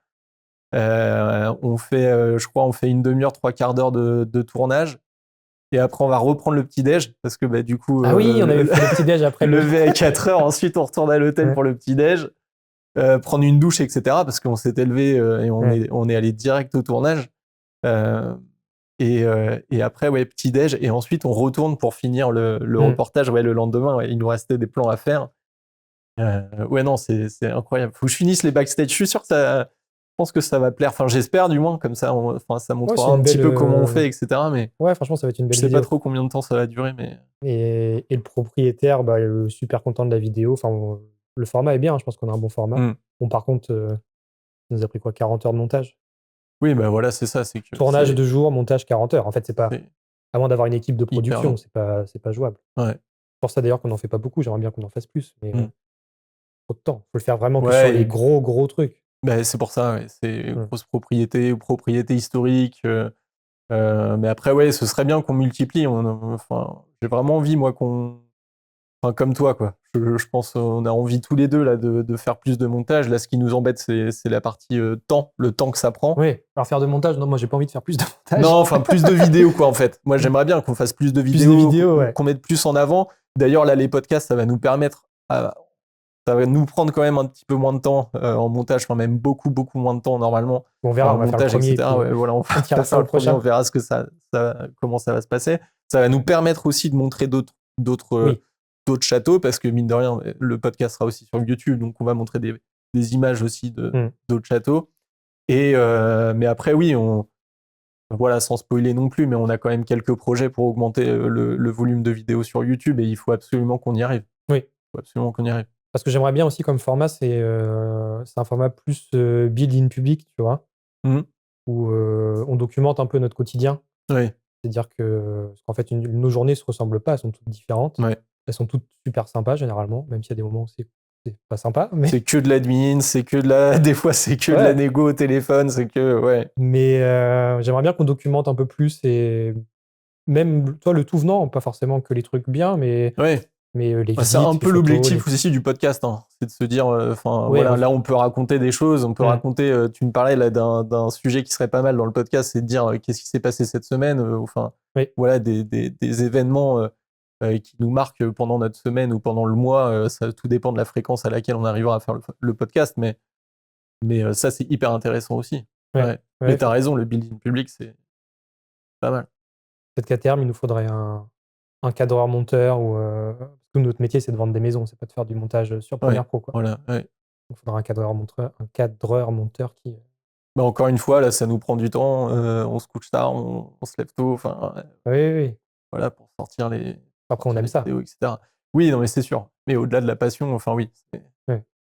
On fait, je crois, une demi-heure, 3/4 d'heure de tournage. Et après, on va reprendre le petit-déj parce que du coup. Ah oui, on avait fait le petit-déj après. Levé à 4 heures. Ensuite, on retourne à l'hôtel pour le petit-déj. Prendre une douche, etc. Parce qu'on s'était levé et on est allé direct au tournage. Et après, petit-déj. Et ensuite, on retourne pour finir le reportage. Le lendemain, il nous restait des plans à faire. Non, c'est incroyable. Faut que je finisse les backstage. Je suis sûr que je pense que ça va plaire. Enfin, j'espère du moins. Comme ça, ça montrera un petit peu comment on fait, etc. Mais ouais, franchement, ça va être une belle vidéo. Je sais pas trop combien de temps ça va durer, mais. Et le propriétaire, super content de la vidéo. Enfin, le format est bien. Je pense qu'on a un bon format. Bon, par contre, ça nous a pris 40 heures de montage. Oui, voilà, c'est ça. C'est que tournage 2 jours, montage 40 heures. En fait, c'est pas. Avant d'avoir une équipe de production, c'est pas jouable. Ouais. C'est pour ça d'ailleurs qu'on n'en fait pas beaucoup. J'aimerais bien qu'on en fasse plus, mais trop de temps. Faut le faire vraiment que sur les gros trucs. C'est pour ça. C'est grosse propriété ou propriété historique. Mais après, ce serait bien qu'on multiplie. J'ai vraiment envie, moi, comme toi, quoi. Je pense qu'on a envie tous les deux là de faire plus de montage. Là, ce qui nous embête, c'est la partie temps, le temps que ça prend. Oui. Alors faire de montage, non, moi j'ai pas envie de faire plus de montage. Non, enfin plus de vidéos, quoi, en fait. Moi, j'aimerais bien qu'on fasse plus de vidéos, qu'on mette plus en avant. D'ailleurs, là, les podcasts, ça va nous permettre. Ça va nous prendre quand même un petit peu moins de temps en montage, enfin même beaucoup moins de temps normalement. On verra, en montage, faire le premier, etc. Voilà, on va faire le prochain. On verra comment ça va se passer. Ça va nous permettre aussi de montrer d'autres châteaux, parce que mine de rien, le podcast sera aussi sur YouTube, donc on va montrer des images aussi d'autres châteaux. Mais après, oui, voilà, sans spoiler non plus, mais on a quand même quelques projets pour augmenter le volume de vidéos sur YouTube, et il faut absolument qu'on y arrive. Oui. Il faut absolument qu'on y arrive. Parce que j'aimerais bien aussi comme format, c'est un format plus build in public, tu vois, où on documente un peu notre quotidien. Oui. C'est-à-dire qu'en fait, nos journées ne se ressemblent pas, elles sont toutes différentes. Ouais. Elles sont toutes super sympas généralement, même s'il y a des moments où c'est pas sympa. Mais. C'est que de l'admin, des fois c'est que de la négo au téléphone, c'est que. Mais j'aimerais bien qu'on documente un peu plus, et même toi, le tout venant, pas forcément que les trucs bien, mais Mais les visites, c'est un peu les l'objectif photos, aussi du podcast, hein. C'est de se dire, Ouais, voilà, là on peut raconter des choses, on peut raconter. Tu me parlais là d'un sujet qui serait pas mal dans le podcast, c'est de dire qu'est-ce qui s'est passé cette semaine, voilà, des événements qui nous marquent pendant notre semaine ou pendant le mois. Ça tout dépend de la fréquence à laquelle on arrivera à faire le podcast, mais ça c'est hyper intéressant aussi. Ouais. Mais t'as raison, le building public c'est pas mal. Peut-être qu'à terme, il nous faudrait un cadreur-monteur ou tout notre métier, c'est de vendre des maisons, c'est pas de faire du montage sur Premiere Pro, quoi. Voilà, ouais. Il faudra un cadreur-monteur qui. Bah encore une fois, là, ça nous prend du temps. On se couche tard, on se lève tôt. Oui. Voilà, pour sortir les Après, on aime ça. vidéos, etc. Oui, non, mais c'est sûr. Mais au-delà de la passion, oui.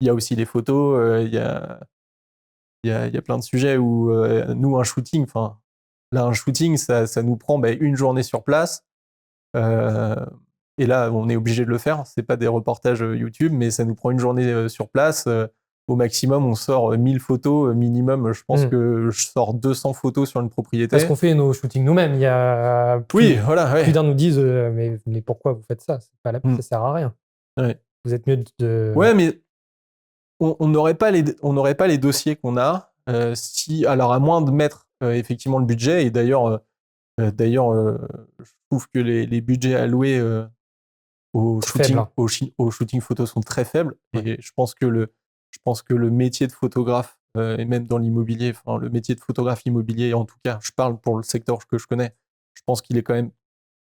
Il y a aussi les photos. Il y a plein de sujets où nous, un shooting, ça nous prend une journée sur place. Et là, on est obligé de le faire. C'est pas des reportages YouTube, mais ça nous prend une journée sur place. Au maximum, on sort 1000 photos. Minimum, je pense que je sors 200 photos sur une propriété. Parce qu'on fait nos shootings nous-mêmes. Il y a plus d'un nous disent mais pourquoi vous faites ça? Ça sert à rien. Ouais. Vous êtes mieux de. Ouais, mais on n'aurait pas les dossiers qu'on a alors à moins de mettre effectivement le budget. Et d'ailleurs, je trouve que les budgets alloués au shooting photo sont très faibles. Et je pense que le métier de photographe, et même dans l'immobilier, le métier de photographe immobilier, en tout cas, je parle pour le secteur que je connais, je pense qu'il est quand même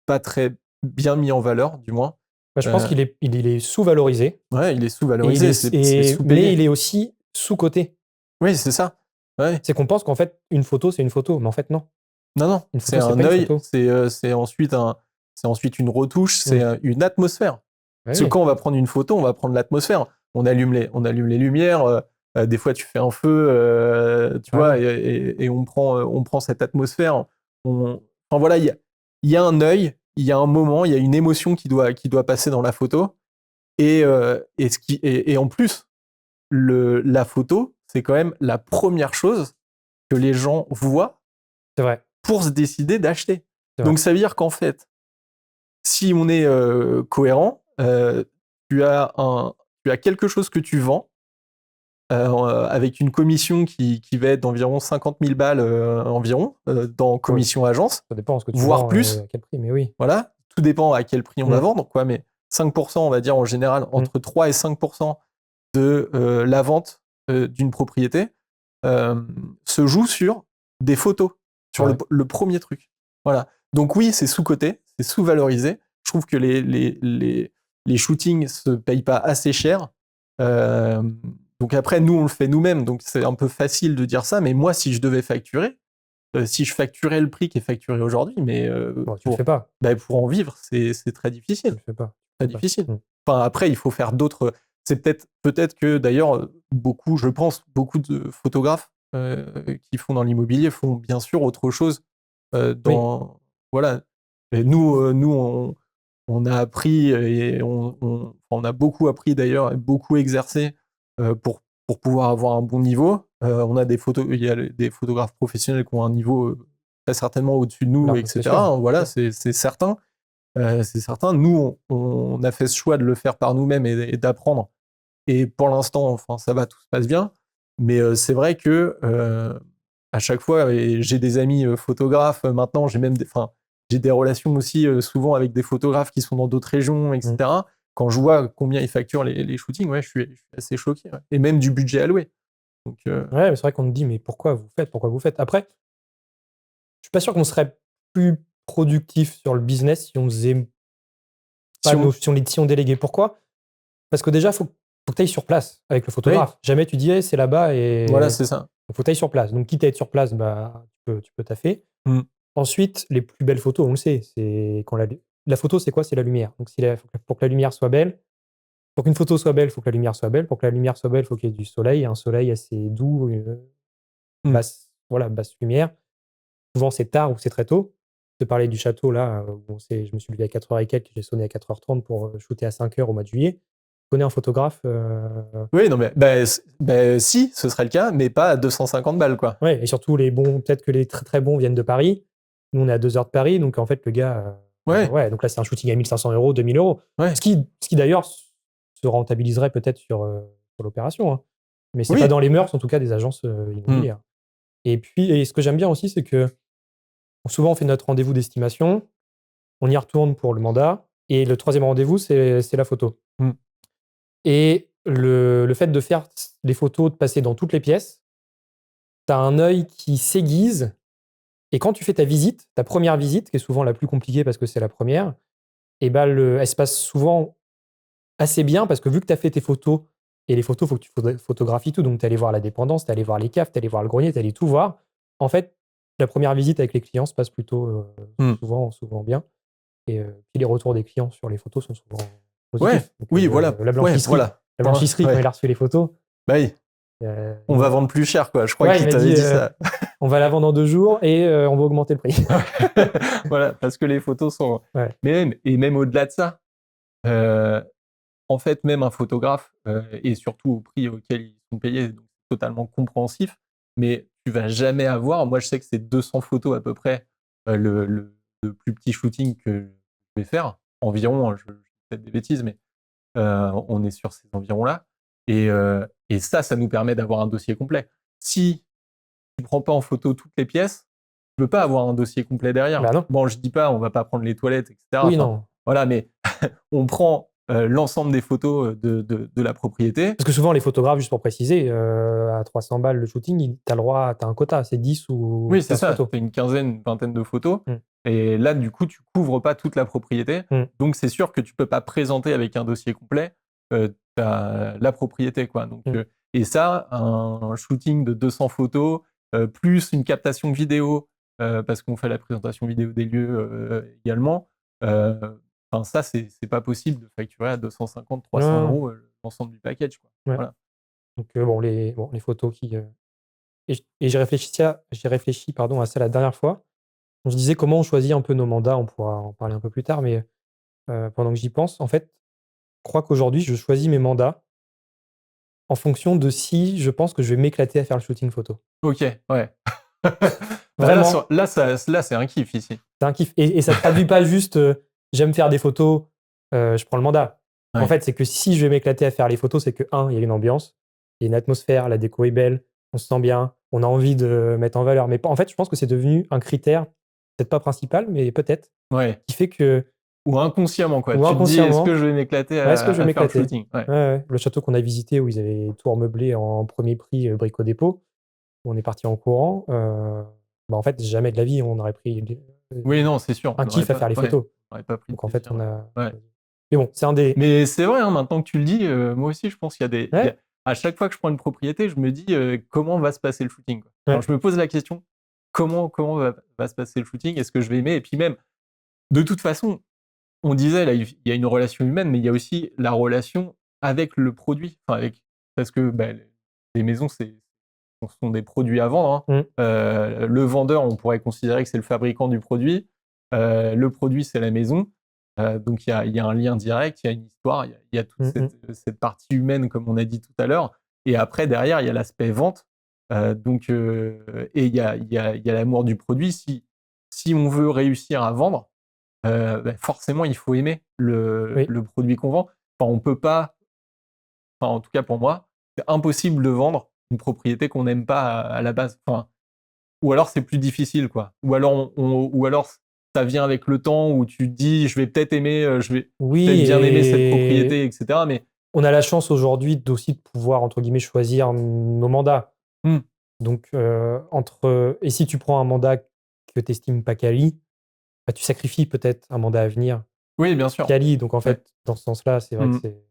pas très bien mis en valeur, du moins. Je pense qu'il est sous-valorisé. Ouais, il est sous-valorisé, c'est sous-payé. Mais il est aussi sous-coté. Oui, c'est ça. Ouais. C'est qu'on pense qu'en fait, une photo, c'est une photo, mais en fait, non. Non, c'est un œil, c'est ensuite une retouche, c'est une atmosphère. Parce que quand on va prendre une photo, on va prendre l'atmosphère. On allume les lumières, des fois tu fais un feu, tu vois, et on prend cette atmosphère. Voilà, il y a un œil, il y a un moment, il y a une émotion qui doit passer dans la photo. Et en plus, la photo, c'est quand même la première chose que les gens voient. C'est vrai. Pour se décider d'acheter. Donc ça veut dire qu'en fait, si on est cohérent, tu as quelque chose que tu vends avec une commission qui va être d'environ 50 000 balles environ dans commission agence. Ça dépend ce que tu voire vends, plus. À quel prix, mais oui. Voilà, tout dépend à quel prix on va vendre, quoi. Mais 5%, on va dire en général, entre 3 et 5% de la vente d'une propriété se joue sur des photos. Sur le premier truc. Voilà. Donc oui, c'est sous-coté, c'est sous-valorisé. Je trouve que les shootings se payent pas assez cher. Donc après, nous, on le fait nous-mêmes, donc c'est un peu facile de dire ça, mais moi, si je devais facturer, si je facturais le prix qui est facturé aujourd'hui, mais tu le fais pas. Pour en vivre, c'est très difficile. Tu le fais pas. Très difficile. Enfin, après, il faut faire d'autres... C'est peut-être que, d'ailleurs, beaucoup de photographes qui font dans l'immobilier font bien sûr autre chose voilà. Et nous on a appris et on a beaucoup appris d'ailleurs et beaucoup exercé pour pouvoir avoir un bon niveau. Il y a des photographes professionnels qui ont un niveau très certainement au-dessus de nous, etc. Voilà, c'est certain. C'est certain. Nous, on a fait ce choix de le faire par nous-mêmes et d'apprendre. Et pour l'instant, ça va, tout se passe bien. Mais c'est vrai que à chaque fois, et j'ai des amis photographes maintenant, j'ai des relations aussi souvent avec des photographes qui sont dans d'autres régions, etc. Quand je vois combien ils facturent les shootings, je suis assez choqué. Ouais. Et même du budget alloué. Donc, mais c'est vrai qu'on me dit, mais pourquoi vous faites? Après, je suis pas sûr qu'on serait plus productif sur le business si on faisait si on déléguait. Pourquoi? Parce que déjà, faut que tu ailles sur place avec le photographe. Jamais tu dis, c'est là-bas et. Voilà, c'est ça. Il faut que tu ailles sur place. Donc, quitte à être sur place, tu peux taffer. Ensuite, les plus belles photos, on le sait, c'est quand la photo, c'est quoi? C'est la lumière. Donc, pour que la lumière soit belle, pour qu'une photo soit belle, il faut que la lumière soit belle. Pour que la lumière soit belle, il faut qu'il y ait du soleil, un soleil assez doux, basse lumière. Souvent, c'est tard ou c'est très tôt. Je te parlais du château, là, je me suis levé à 4h et quelques, j'ai sonné à 4h30 pour shooter à 5h au mois de juillet. Tu connais un photographe Oui, non, mais si, ce serait le cas, mais pas à 250 balles, quoi. Ouais, et surtout, peut-être que les très très bons viennent de Paris. Nous, on est à 2 heures de Paris, donc en fait, le gars. Ouais, donc là, c'est un shooting à 1 500 €, 2 000 €. Ouais. Ce qui d'ailleurs se rentabiliserait peut-être sur l'opération, hein. Mais c'est Oui. pas dans les mœurs, en tout cas, des agences immobilières. Et ce que j'aime bien aussi, c'est que souvent, on fait notre rendez-vous d'estimation, on y retourne pour le mandat, et le 3e rendez-vous, c'est la photo. Et le fait de faire les photos, de passer dans toutes les pièces, tu as un œil qui s'aiguise, et quand tu fais ta visite, ta première visite, qui est souvent la plus compliquée parce que c'est la première, et ben elle se passe souvent assez bien parce que vu que tu as fait tes photos, et les photos, il faut que tu photographies tout, donc tu es allé voir la dépendance, tu es allé voir les caves, tu es allé voir le grenier, tu es allé tout voir. En fait, la première visite avec les clients se passe plutôt souvent bien. Et puis les retours des clients sur les photos sont souvent positifs. Donc, voilà. la blanchisserie, quand il a reçu les photos. Bah oui. On va vendre plus cher, quoi. Je crois qu'il t'avait dit ça. On va la vendre dans 2 jours et on va augmenter le prix. Voilà, parce que les photos sont. Ouais. Mais même au-delà de ça, en fait, même un photographe, et surtout au prix auquel ils sont payés, donc totalement compréhensif, mais tu vas jamais avoir. Moi, je sais que c'est 200 photos à peu près le plus petit shooting que je vais faire, environ. Je dis peut-être des bêtises, mais on est sur ces environs-là. Et ça nous permet d'avoir un dossier complet. Si tu prends pas en photo toutes les pièces, tu peux pas avoir un dossier complet derrière. Bah non. Bon, je dis pas, on va pas prendre les toilettes, etc. Oui, non. Voilà, mais on prend l'ensemble des photos de la propriété. Parce que souvent, les photographes, juste pour préciser, à 300 balles le shooting, tu as un quota, c'est 10 ou 15 oui, c'est ça, photos. tu as une quinzaine, une vingtaine de photos. Et là, du coup, tu couvres pas toute la propriété. Donc, c'est sûr que tu peux pas présenter avec un dossier complet la propriété, quoi. Donc, et ça, un shooting de 200 photos, plus une captation vidéo, parce qu'on fait la présentation vidéo des lieux également. Ça, c'est pas possible de facturer à 250, 300 € l'ensemble du package, quoi. Ouais. Voilà. Donc, les photos qui. Et j'ai réfléchi à ça la dernière fois. On se disait comment on choisit un peu nos mandats, on pourra en parler un peu plus tard, mais pendant que j'y pense, en fait, je crois qu'aujourd'hui, je choisis mes mandats en fonction de si je pense que je vais m'éclater à faire le shooting photo. Ok, ouais. Vraiment. Là, c'est un kiff ici. C'est un kiff. Et ça ne traduit pas juste j'aime faire des photos, je prends le mandat. Ouais. En fait, c'est que si je vais m'éclater à faire les photos, c'est que, il y a une ambiance, il y a une atmosphère, la déco est belle, on se sent bien, on a envie de mettre en valeur. Mais en fait, je pense que c'est devenu un critère, peut-être pas principal, mais peut-être, qui fait que. Ou inconsciemment, quoi. Ou tu inconsciemment, te dis, est-ce que je vais m'éclater à faire le shooting? Ouais. Le château qu'on a visité, où ils avaient tout remeublé en premier prix, Brico Dépôt, où on est parti en courant. En fait, jamais de la vie, on aurait pris oui, non, c'est sûr. un kiff à faire les photos. On n'aurait pas pris. Donc en fait, on a. Ouais. Mais bon, c'est un des. Mais c'est vrai, maintenant que tu le dis, moi aussi, je pense qu'il y a des. À chaque fois que je prends une propriété, je me dis comment va se passer le shooting, quoi. Alors, je me pose la question, comment va se passer le shooting? Est-ce que je vais aimer? Et puis même, de toute façon, on disait, là, il y a une relation humaine, mais il y a aussi la relation avec le produit. Parce que les maisons, ce sont des produits à vendre, hein. Le vendeur, on pourrait considérer que c'est le fabricant du produit. Le produit, c'est la maison. Donc, il y a un lien direct, il y a une histoire, il y a toute cette partie humaine, comme on a dit tout à l'heure. Et après, derrière, il y a l'aspect vente. Et il y a l'amour du produit. Si on veut réussir à vendre, forcément, il faut aimer le produit qu'on vend. On peut pas, en tout cas pour moi, c'est impossible de vendre une propriété qu'on n'aime pas à la base. Ou alors c'est plus difficile, quoi. Ou alors ça vient avec le temps où tu te dis je vais peut-être aimer, je vais peut-être bien aimer cette propriété, etc. Mais on a la chance aujourd'hui aussi de pouvoir, entre guillemets, choisir nos mandats. Donc, et si tu prends un mandat que tu estimes pas quali, tu sacrifies peut-être un mandat à venir. Oui, bien sûr. Quali. Donc, en fait, dans ce sens-là, c'est vrai que c'est.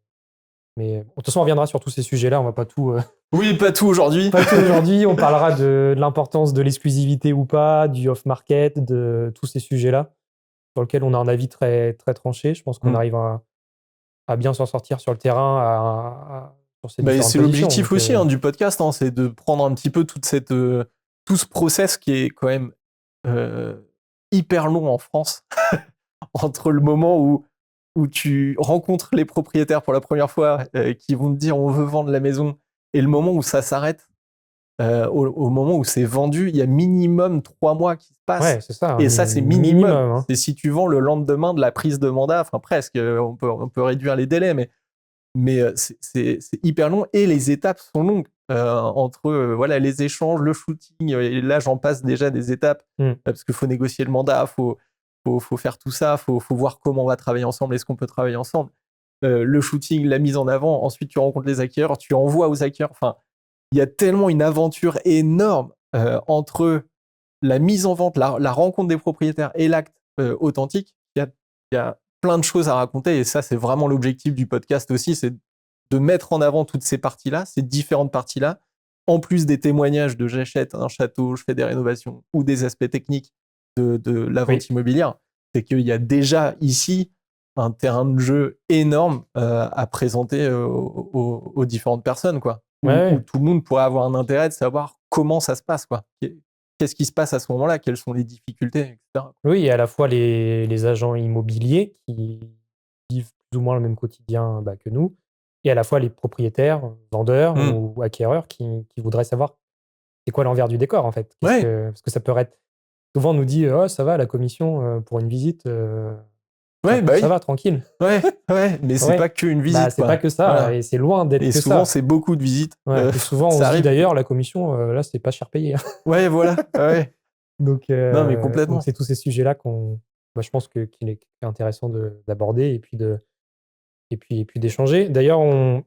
Mais de toute façon, on reviendra sur tous ces sujets-là. On va pas tout. Oui, pas tout aujourd'hui. Pas tout aujourd'hui. On parlera de l'importance de l'exclusivité ou pas, du off-market, de tous ces sujets-là, sur lesquels on a un avis très, très tranché. Je pense qu'on arrive à bien s'en sortir sur le terrain, sur ces différentes c'est l'objectif aussi du podcast, c'est de prendre un petit peu tout ce process qui est quand même hyper long en France, entre le moment où tu rencontres les propriétaires pour la première fois qui vont te dire on veut vendre la maison, et le moment où ça s'arrête. au moment où c'est vendu, il y a minimum 3 mois qui se passent. Ouais, c'est ça. Et ça, c'est minimum. Hein. C'est si tu vends le lendemain de la prise de mandat, enfin presque, on peut réduire les délais, mais c'est hyper long et les étapes sont longues. Entre voilà, les échanges, le shooting, et là j'en passe déjà des étapes, parce qu'il faut négocier le mandat, faut faire tout ça, faut voir comment on va travailler ensemble, est-ce qu'on peut travailler ensemble. Le shooting, la mise en avant, ensuite tu rencontres les hackers, tu envoies aux hackers, enfin il y a tellement une aventure énorme entre la mise en vente, la rencontre des propriétaires et l'acte authentique. Il y a plein de choses à raconter, et ça c'est vraiment l'objectif du podcast aussi, c'est de mettre en avant toutes ces parties-là, ces différentes parties-là, en plus des témoignages de j'achète un château, je fais des rénovations, ou des aspects techniques de la vente immobilière. C'est qu'il y a déjà ici un terrain de jeu énorme à présenter aux différentes personnes, quoi. Où tout le monde pourrait avoir un intérêt de savoir comment ça se passe, quoi. Qu'est-ce qui se passe à ce moment-là, quelles sont les difficultés, etc. Oui, et à la fois les agents immobiliers qui vivent plus ou moins le même quotidien que nous, et à la fois les propriétaires, vendeurs ou acquéreurs qui voudraient savoir c'est quoi l'envers du décor, en fait. Parce que ça peut être... Souvent, on nous dit « Oh, ça va, la commission pour une visite, ça va, tranquille. » mais c'est pas qu'une visite. C'est pas que ça, voilà. Et c'est loin d'être que ça. Et souvent, c'est beaucoup de visites. Et souvent, on se dit d'ailleurs, la commission, là, c'est pas cher payé. Ouais, voilà. Donc, non, mais complètement. Donc c'est tous ces sujets-là je pense qu'il est intéressant d'aborder et puis d'échanger. D'ailleurs, on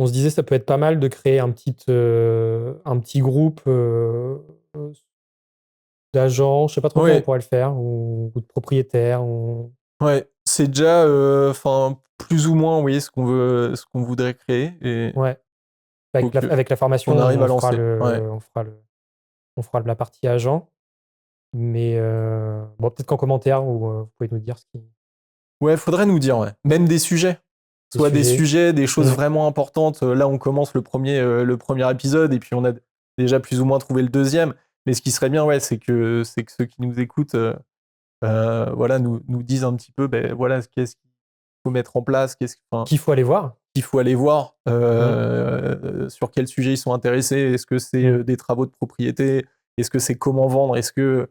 se disait ça peut être pas mal de créer un petit groupe d'agents, je sais pas trop comment on pourrait le faire, ou de propriétaires. Ouais, c'est déjà plus ou moins ce qu'on voudrait créer. Et ouais. Avec la formation, on arrive à lancer. On fera la partie agent. Mais peut-être qu'en commentaire, vous pouvez nous dire ce qui... Ouais, faudrait nous dire, même des sujets. Soit des sujets, des choses vraiment importantes. Là, on commence le premier épisode et puis on a déjà plus ou moins trouvé le deuxième. Mais ce qui serait bien, c'est que ceux qui nous écoutent nous disent un petit peu qu'est-ce qu'il faut mettre en place, qu'il faut aller voir. Sur quel sujet ils sont intéressés. Est-ce que c'est des travaux de propriété? Est-ce que c'est comment vendre? Est-ce que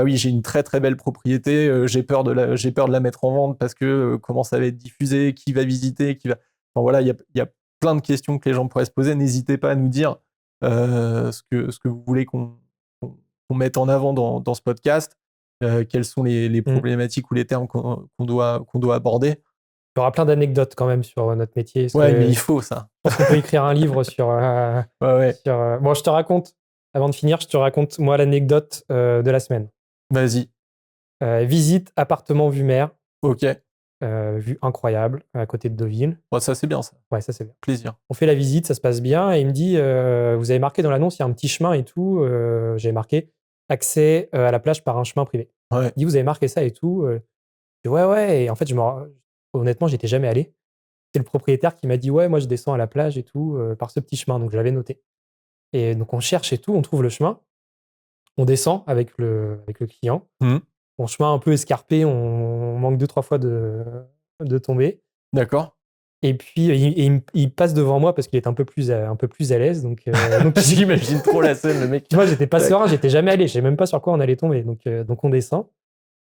j'ai une très très belle propriété, j'ai peur de la mettre en vente parce que comment ça va être diffusé, qui va visiter, enfin voilà, il y a plein de questions que les gens pourraient se poser. N'hésitez pas à nous dire ce que vous voulez qu'on mette en avant dans ce podcast, quelles sont les problématiques ou les termes qu'on doit aborder. Il y aura plein d'anecdotes quand même sur notre métier. Mais il faut ça. Je pense qu'on peut écrire un livre sur... Bon, je te raconte, avant de finir, moi l'anecdote de la semaine. Vas-y. Visite appartement vue mer. Ok. Vue incroyable, à côté de Deauville. Ça, c'est bien, ça. Ouais, ça, c'est bien. Plaisir. On fait la visite, ça se passe bien, et il me dit, vous avez marqué dans l'annonce, il y a un petit chemin et tout. J'avais marqué accès à la plage par un chemin privé. Ouais. Il dit, vous avez marqué ça et tout. Ouais. Et en fait, honnêtement, j'étais jamais allé. C'est le propriétaire qui m'a dit, ouais, moi, je descends à la plage et tout, par ce petit chemin. Donc, je l'avais noté. Et donc, on cherche et tout, on trouve le chemin. On descend avec le client. Bon, chemin un peu escarpé, on manque 2-3 fois de tomber. D'accord. Et puis, il passe devant moi parce qu'il est un peu plus à l'aise. Donc j'imagine trop la scène, le mec. Tu vois, j'étais pas serein, j'étais jamais allé. Je savais même pas sur quoi on allait tomber. Donc on descend.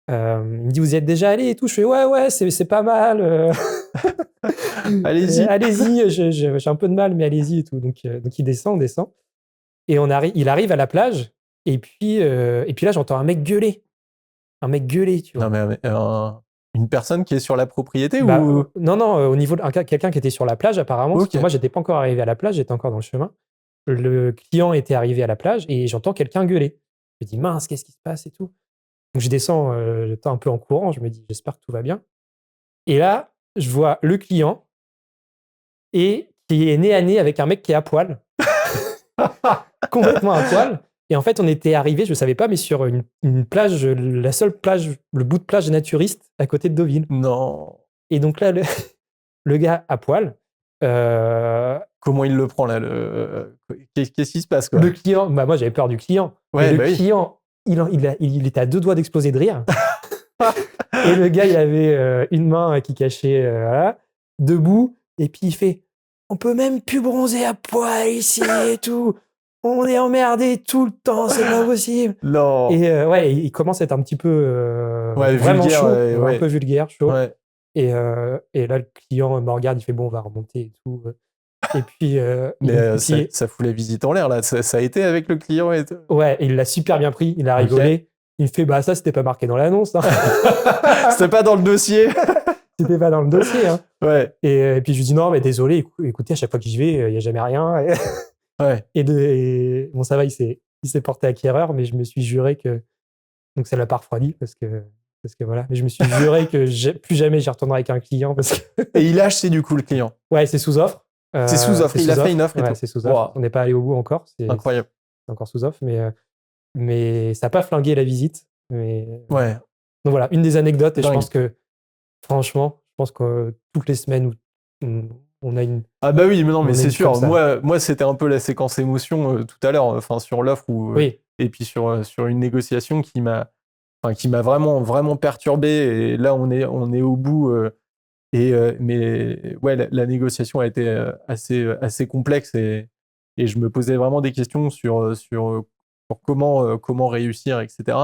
Il me dit, vous y êtes déjà allé et tout? Je fais, ouais, c'est pas mal. Allez-y. Allez-y, j'ai un peu de mal, mais allez-y et tout. Donc il descend, on descend. Et il arrive à la plage. Et puis là, j'entends un mec gueuler. Tu vois. Non, mais une personne qui est sur la propriété ou... Non, au niveau de quelqu'un qui était sur la plage, apparemment. Okay. Parce que moi, j'étais pas encore arrivé à la plage, j'étais encore dans le chemin. Le client était arrivé à la plage et j'entends quelqu'un gueuler. Je me dis, mince, qu'est-ce qui se passe et tout. Donc, je descends un peu en courant. Je me dis, j'espère que tout va bien. Et là, je vois le client et qui est nez à nez avec un mec qui est à poil. Complètement à poil. Et en fait, on était arrivé, je ne savais pas, mais sur une plage, la seule plage, le bout de plage naturiste à côté de Deauville. Non. Et donc là, le gars à poil. Comment il le prend là Qu'est-ce qui se passe, quoi? Le client, moi j'avais peur du client. Ouais, le client, il était à 2 doigts d'exploser de rire. Et le gars, il avait une main qui cachait debout. Et puis il fait, on peut même plus bronzer à poil ici et tout. On est emmerdé tout le temps, c'est pas possible. Non. Et ouais, il commence à être un petit peu vraiment vulgaire, chaud, ouais. un peu vulgaire, chaud. Ouais. Et là, le client me regarde, il fait bon, on va remonter et tout. Et puis, mais ça fout la visite en l'air là. Ça a été avec le client et tout. Ouais, il l'a super bien pris, il a rigolé. Il me fait bah ça c'était pas marqué dans l'annonce. Hein. C'était pas dans le dossier. C'était pas dans le dossier. Hein. Ouais. Et puis je lui dis non mais désolé, écoutez à chaque fois que j'y vais, il y a jamais rien. Ouais. Et bon ça va, il s'est porté acquéreur, mais je me suis juré que donc ça l'a pas refroidi parce que voilà. Mais je me suis juré que plus jamais j'y retournerai avec un client parce que. Et il a acheté du coup le client. Ouais, c'est sous offre. C'est sous offre. Il a fait une offre et tout. C'est sous offre. Wow. On n'est pas allé au bout encore. C'est incroyable. C'est encore sous offre, mais ça n'a pas flingué la visite. Mais ouais. Donc voilà, une des anecdotes. Et dingue. Je pense que franchement, que toutes les semaines on a une. Ah bah oui, mais non, mais c'est sûr. Moi, c'était un peu la séquence émotion tout à l'heure, enfin sur l'offre oui. Et puis sur une négociation qui m'a vraiment vraiment perturbé. Et là, on est au bout. Mais ouais, la négociation a été assez complexe et je me posais vraiment des questions sur comment réussir, etc.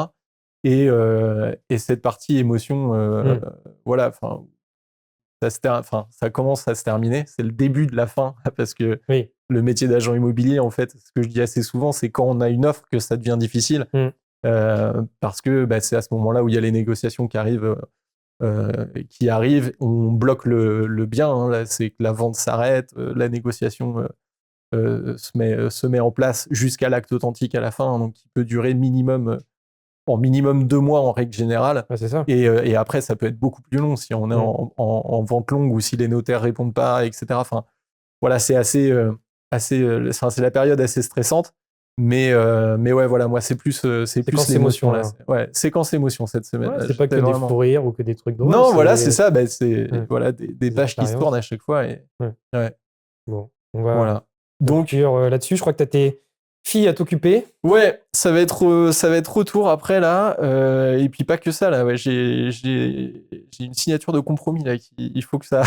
Et cette partie émotion, voilà, enfin. Ça commence à se terminer. C'est le début de la fin parce que le métier d'agent immobilier, en fait, ce que je dis assez souvent, c'est quand on a une offre que ça devient difficile parce que c'est à ce moment-là où il y a les négociations qui arrivent. On bloque le bien. Hein, là, c'est que la vente s'arrête, la négociation se met en place jusqu'à l'acte authentique à la fin, hein, donc qui peut durer minimum 2 mois en règle générale. Ouais, c'est ça. Et après, ça peut être beaucoup plus long si on est en vente longue ou si les notaires répondent pas, etc. Enfin, voilà, c'est c'est la période assez stressante. Mais ouais, voilà, moi, c'est plus l'émotion là. Ouais, séquence émotion cette semaine. Ouais, c'est pas que des fous rires ou que des trucs drôles. Non, voilà, c'est ça. C'est voilà, des pages qui se tournent à chaque fois. Et... Ouais. Bon, on va voilà. Donc là-dessus, je crois que t'as tes filles à t'occuper. Ouais, ça va être retour après là. Et puis pas que ça là. Ouais, j'ai une signature de compromis là. Il faut que ça.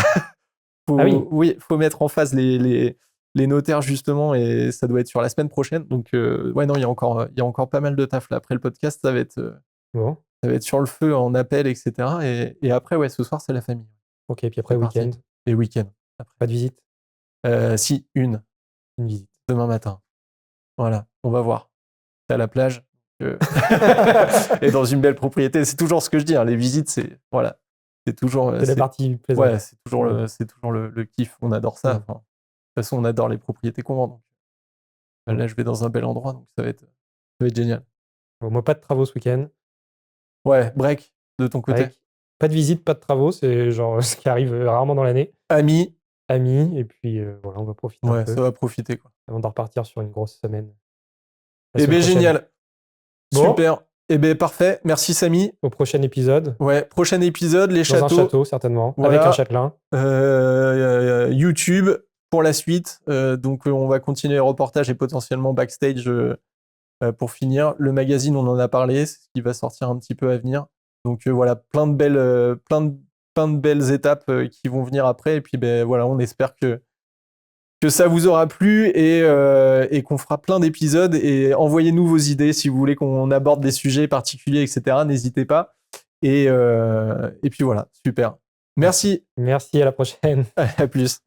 Oui, faut mettre en phase les notaires justement, et ça doit être sur la semaine prochaine. Donc ouais, non, il y a encore pas mal de taf là. Après le podcast, ça va être sur le feu en appel, etc. Et après, ouais, ce soir c'est la famille. Ok, puis après week-end. Et week-end. Après. Pas de visite. Si, une visite demain matin. Voilà, on va voir. C'est à la plage. Et dans une belle propriété. C'est toujours ce que je dis. Hein, les visites, c'est toujours. C'est la partie plaisante. Ouais, c'est toujours le kiff. On adore ça. Enfin, de toute façon, on adore les propriétés qu'on vend. Donc. Là, je vais dans un bel endroit, donc ça va être génial. Bon, moi, pas de travaux ce week-end. Ouais, break de ton côté. Pas de visite, pas de travaux. C'est genre ce qui arrive rarement dans l'année. Amis. Et puis voilà, on va profiter un peu. Ouais, ça va profiter quoi. Avant de repartir sur une grosse semaine. Eh bien, génial. Bon. Super. Eh bien, parfait. Merci, Samy. Au prochain épisode. Ouais, prochain épisode, les châteaux. Dans un château, certainement. Voilà. Avec un châtelain. YouTube pour la suite. Donc, on va continuer les reportages et potentiellement backstage pour finir. Le magazine, on en a parlé. C'est ce qui va sortir un petit peu à venir. Donc, voilà, plein de belles étapes qui vont venir après. Et puis, voilà, on espère que ça vous aura plu et qu'on fera plein d'épisodes. Et envoyez-nous vos idées si vous voulez qu'on aborde des sujets particuliers, etc. N'hésitez pas. Et puis voilà, super. Merci. Merci, à la prochaine. À plus.